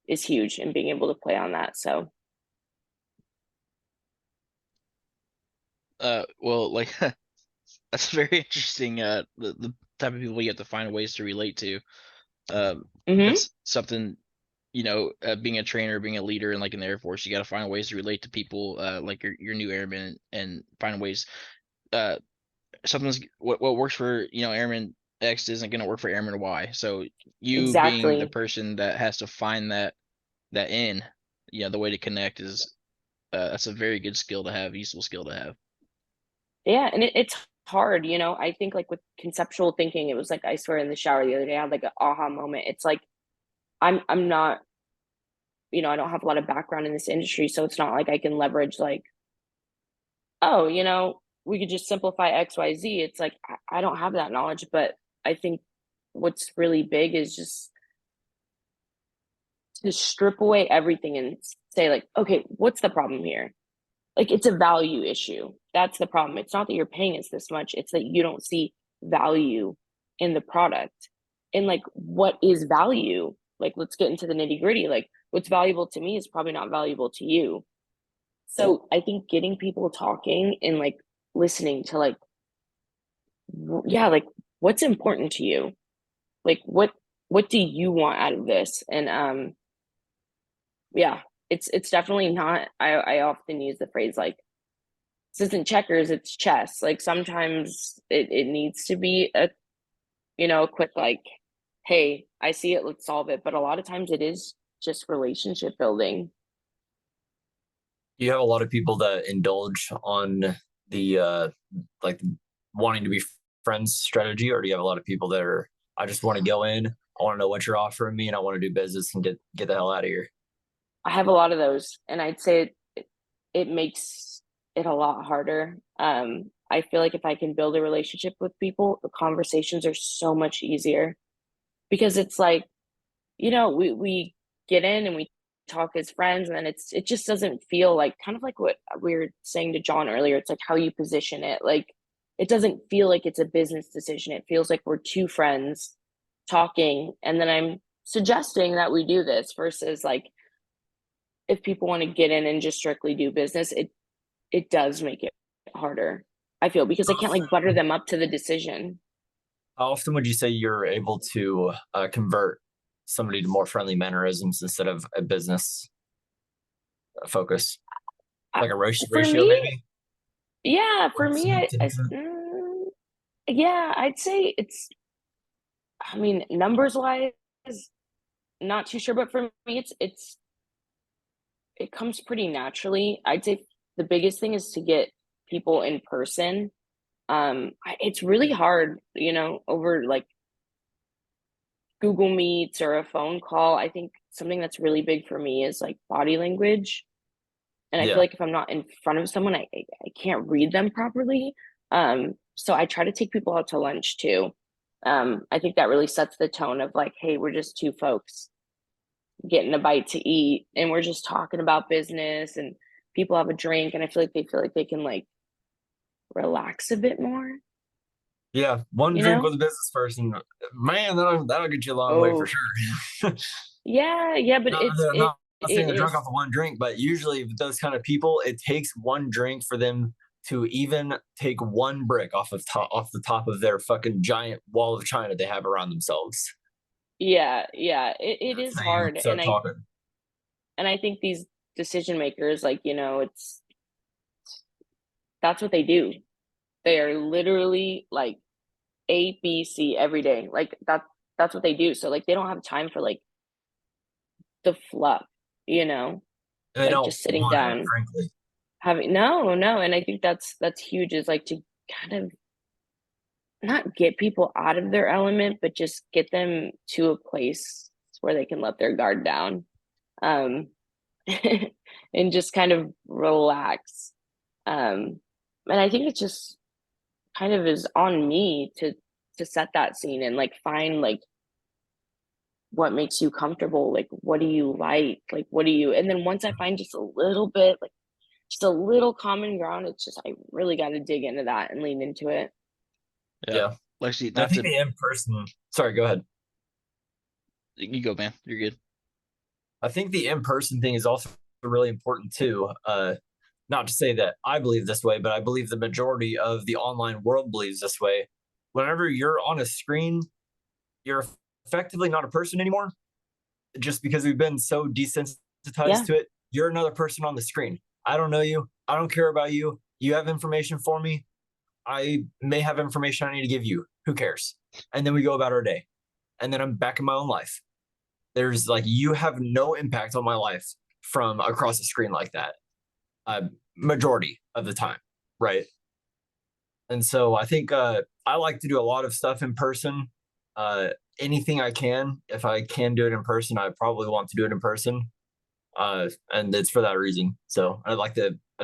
huge, and being able to play on that. So Well, like that's very interesting. The type of people you have to find ways to relate to. Hmm. That's something, being a trainer, being a leader, and like in the Air Force, you got to find ways to relate to people, like your new airmen, and find ways. Uh, Something's what works for Airman X isn't going to work for Airman Y. So you being the Exactly. person that has to find that in, the way to connect is that's a very good skill to have, useful skill to have. Yeah, and it's hard, I think like with conceptual thinking, it was like I swear in the shower the other day, I had like an aha moment. It's like I'm not, I don't have a lot of background in this industry, so it's not like I can leverage like, oh, we could just simplify XYZ. It's like I don't have that knowledge, but I think what's really big is just to strip away everything and say like, okay, what's the problem here? Like it's a value issue. That's the problem. It's not that you're paying us this much, it's that you don't see value in the product. And like what is value? Like let's get into the nitty-gritty. Like what's valuable to me is probably not valuable to you. So I think getting people talking and like listening to like yeah, like what's important to you? Like what do you want out of this? And yeah, it's definitely not, I often use the phrase like this isn't checkers, it's chess. Like sometimes it needs to be a quick like, hey, I see it, let's solve it. But a lot of times it is just relationship building. You have a lot of people that indulge on the like wanting to be friends strategy, or do you have a lot of people that are, I just want to go in, I want to know what you're offering me, and I want to do business and get the hell out of here? I have a lot of those, and I'd say it makes it a lot harder. I feel like if I can build a relationship with people, the conversations are so much easier because it's like, we get in and we talk as friends, and then it just doesn't feel like, kind of like what we were saying to John earlier. It's like how you position it. Like it doesn't feel like it's a business decision. It feels like we're two friends talking, and then I'm suggesting that we do this versus like if people want to get in and just strictly do business, it does make it harder. I feel because I can't like butter them up to the decision. How often would you say you're able to convert somebody to more friendly mannerisms instead of a business focus, like a For ratio me, maybe? yeah, for Or me, yeah, I'd say it's, I mean, numbers wise, not too sure, but for me, it comes pretty naturally. I'd say the biggest thing is to get people in person. It's really hard, over like Google Meets or a phone call. I think something that's really big for me is like body language. And I feel Yeah. like if I'm not in front of someone, I can't read them properly. So I try to take people out to lunch too. I think that really sets the tone of like, hey, we're just two folks getting a bite to eat and we're just talking about business, and people have a drink, and I feel like they can like relax a bit more, Yeah, one you drink know? with a business person, man, that'll get you a long way for Oh, sure. yeah, but not, not not saying it they're drunk off is. of one drink, but usually those kind of people, it takes one drink for them to even take one brick off the top of their fucking giant wall of china they have around themselves. Yeah, it That's is how you hard. start talking. And I think these decision makers, like, that's what they do. They are literally like ABC every day. Like that's what they do. So like they don't have time for like the fluff, you know, And they like don't just sitting want it, down, frankly. having no. And I think that's huge, is like to kind of not get people out of their element, but just get them to a place where they can let their guard down. Um and just kind of relax. And I think it's just kind of is on me to set that scene and like find like what makes you comfortable, like what do you like what do you, and then once I find just a little bit like just a little common ground, it's just I really got to dig into that and lean into it. Yeah. Yeah. Lexi, And I not think to the in person, sorry, go ahead. you go, man. You're good. I think the in person thing is also really important too. not to say that I believe this way, but I believe the majority of the online world believes this way. Whenever you're on a screen, you're effectively not a person anymore, just because we've been so desensitized Yeah. to it. You're another person on the screen. I don't know you. I don't care about you. You have information for me. I may have information I need to give you. Who cares? And then we go about our day. And then I'm back in my own life. There's like, you have no impact on my life from across a screen like that. Majority of the time, right? And so I think I like to do a lot of stuff in person. Anything I can, if I can do it in person, I probably want to do it in person. And it's for that reason. So I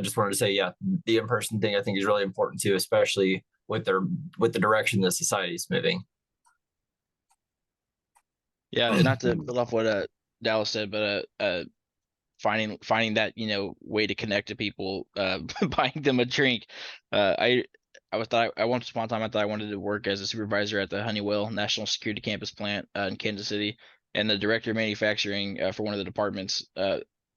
just wanted to say, yeah, the in-person thing I think is really important too, especially with the direction the society is moving. Yeah, and not to build off what Dallas said, but finding that way to connect to people, buying them a drink. I once upon a time I thought I wanted to work as a supervisor at the Honeywell National Security Campus plant in Kansas City, and the director of manufacturing for one of the departments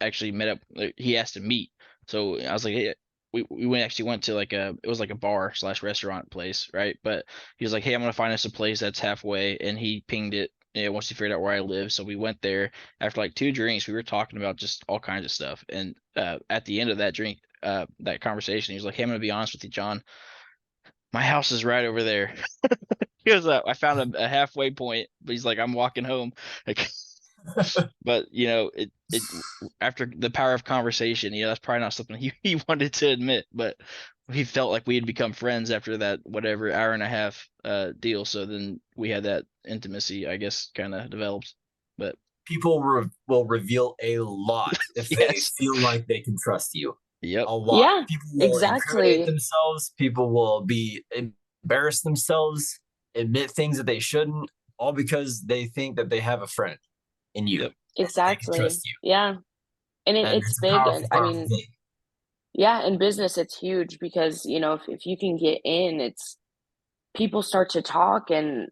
actually met up. He asked to meet, so I was like, hey, we went to like it was like a bar / restaurant place, right? But he was like, hey, I'm gonna find us a place that's halfway, and he pinged it. Once he figured out where I live, so we went there. After like 2 drinks, we were talking about just all kinds of stuff. And at the end of that drink, that conversation, he was like, hey, I'm gonna be honest with you, John. My house is right over there. He was I found a halfway point, but he's like, I'm walking home. Like, but it after the power of conversation, that's probably not something he wanted to admit, but he felt like we had become friends after that whatever hour and a half deal. So then we had that intimacy, I guess, kind of developed. But people will reveal a lot if yes. they feel like they can trust you. Yep. A lot. Yeah, People will exactly. incriminate themselves. People will be embarrass themselves, admit things that they shouldn't, all because they think that they have a friend in you. Yep. Exactly. They can trust you. Yeah. And it's big. I mean, thing. yeah, in business it's huge because, if you can get in, it's people start to talk and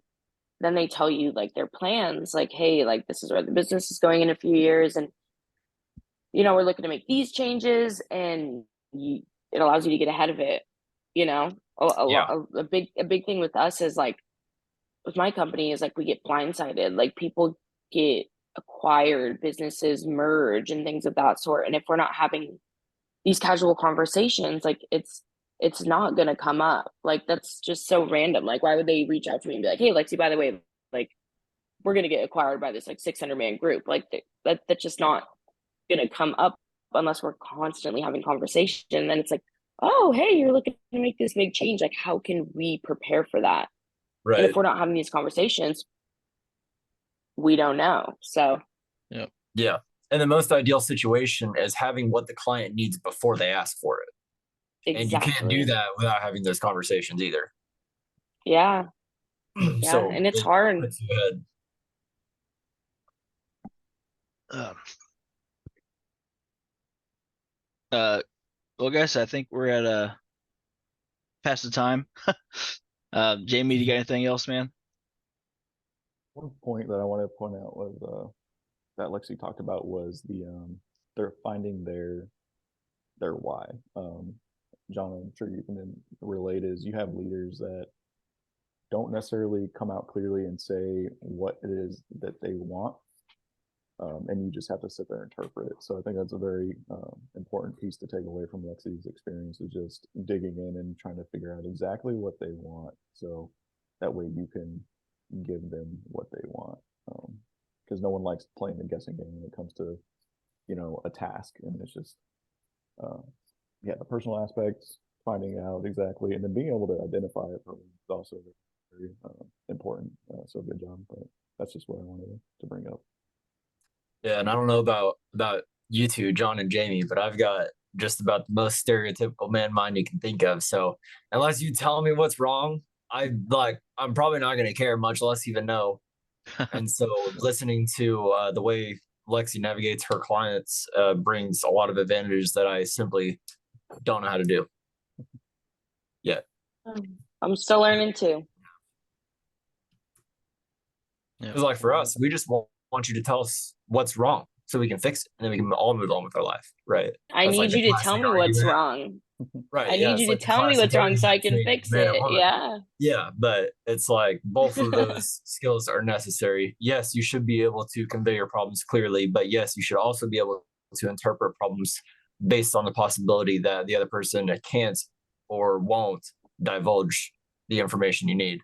then they tell you like their plans, like, hey, like this is where the business is going in a few years, and we're looking to make these changes, and it allows you to get ahead of it. A big thing with us is like, with my company is like we get blindsided, like people get acquired, businesses merge and things of that sort. And if we're not having these casual conversations, like it's not going to come up. Like that's just so random. Like why would they reach out to me and be like, hey, Lexi, by the way, like we're going to get acquired by this like 600-man group. Like that's just not going to come up unless we're constantly having conversation. And then it's like, oh, hey, you're looking to make this big change. Like how can we prepare for that? Right. And if we're not having these conversations, we don't know. So yeah. And the most ideal situation is having what the client needs before they ask for it. exactly. And you can't do that without having those conversations either. Yeah. So and it's hard. puts you ahead. Well, guys, I think we're at past the time. Jamie, do you got anything else, man? One point that I wanted to point out was that Lexi talked about was they're finding their why. John, I'm sure you can relate, is you have leaders that don't necessarily come out clearly and say what it is that they want, and you just have to sit there and interpret it. So I think that's a very important piece to take away from Lexi's experience, is just digging in and trying to figure out exactly what they want, so that way you can give them what they want. Because no one likes playing the guessing game when it comes to a task, and it's just the personal aspects, finding out exactly, and then being able to identify it is also very important. So good job. But that's just what I wanted to bring up. Yeah, and I don't know about you two, John and Jamie, but I've got just about the most stereotypical man mind you can think of. So unless you tell me what's wrong, I'm probably not going to care, much less even know. And so listening to the way Lexi navigates her clients brings a lot of advantages that I simply don't know how to do yet. I'm still learning too. Because like for us, we just want you to tell us what's wrong. so we can fix it, and then we can all move on with our life, right? I That's like need the you to tell classic me what's argument. wrong. Right. I Yeah, need it's you to like the tell me classic what's wrong so I argument can between fix man and it. woman. Yeah. Yeah, but it's like both of those skills are necessary. Yes, you should be able to convey your problems clearly, but yes, you should also be able to interpret problems based on the possibility that the other person can't or won't divulge the information you need.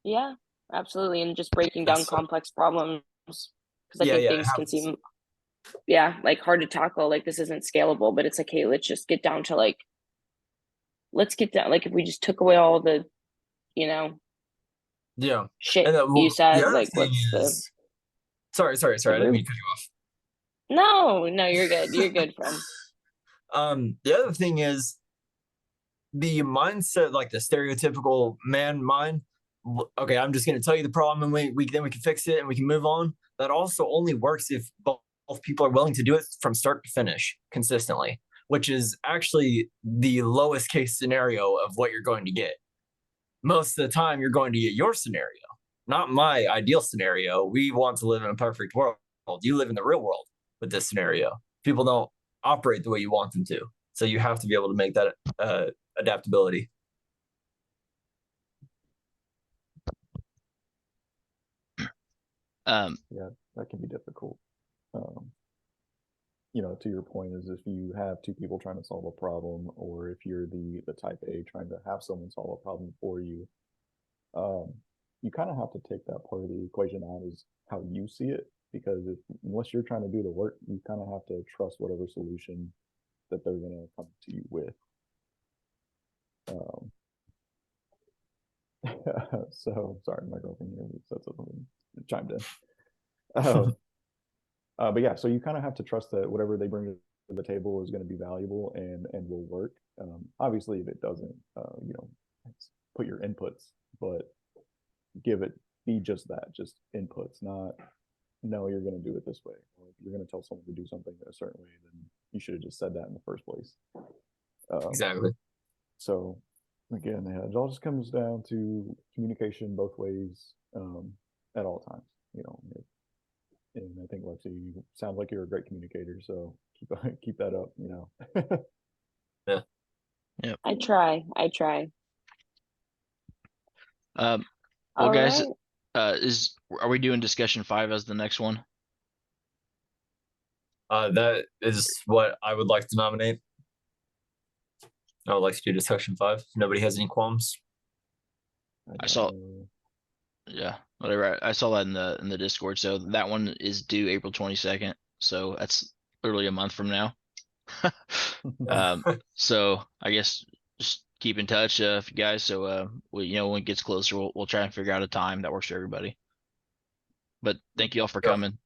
Yeah, absolutely. And just breaking down It's, complex problems because I yeah, think yeah, it things can happens. seem, like hard to tackle. Like this isn't scalable, but it's like, hey, let's just get down to like, let's get down. Like if we just took away all the, Yeah. shit And then, you well, said, the other like thing what's the is, sorry, I the didn't mean root? to cut you off. No, you're good. You're good, friend. The other thing is the mindset, like the stereotypical man mind. Okay, I'm just going to tell you the problem, and we can fix it, and we can move on. That also only works if both people are willing to do it from start to finish consistently, which is actually the lowest case scenario of what you're going to get. Most of the time, you're going to get your scenario, not my ideal scenario. We want to live in a perfect world. You live in the real world with this scenario. People don't operate the way you want them to. So you have to be able to make that adaptability. Yeah, that can be difficult. To your point, is if you have two people trying to solve a problem, or if you're the type A trying to have someone solve a problem for you, you kind of have to take that part of the equation out as how you see it, because unless you're trying to do the work, you kind of have to trust whatever solution that they're going to come to you with. So sorry, my girlfriend here said something, chimed in. But yeah, so you kind of have to trust that whatever they bring to the table is going to be valuable and will work. Obviously, if it doesn't, put your inputs, but be just that, just inputs, not no, you're going to do it this way. Or if you're going to tell someone to do something a certain way, then you should have just said that in the first place. Exactly. So again, yeah, it all just comes down to communication both ways at all times. And I think Lexi, you sound like you're a great communicator, so keep that up. Yeah. Yep. I try. Well, All guys, right. are we doing discussion 5 as the next one? That is what I would like to nominate. I would like to do discussion 5. Nobody has any qualms. I saw. Yeah, whatever. I saw that in the Discord. So that one is due April 22nd. So that's literally a month from now. So I guess just keep in touch, if you guys. So when it gets closer, we'll try and figure out a time that works for everybody. But thank you all for coming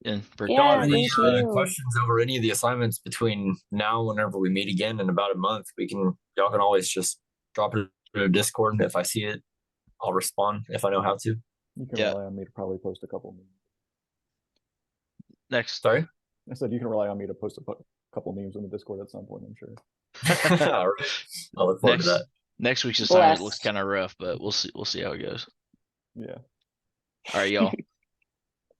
in. Yeah, Have any thank you. questions over any of the assignments between now and whenever we meet again in about a month? Y'all can always just drop it in a Discord, and if I see it, I'll respond if I know how to. You can rely on me to probably post a couple memes. Next. Sorry? I said you can rely on me to post a couple memes in the Discord at some point, I'm sure. All right. I'll look forward to that. Next week's assignment looks kind of rough, but we'll see how it goes. Yeah. All right, y'all.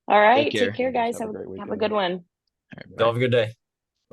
All right. Take care. Take care, guys. Have Have a great a weekend. good one. All right, Y'all have a good day.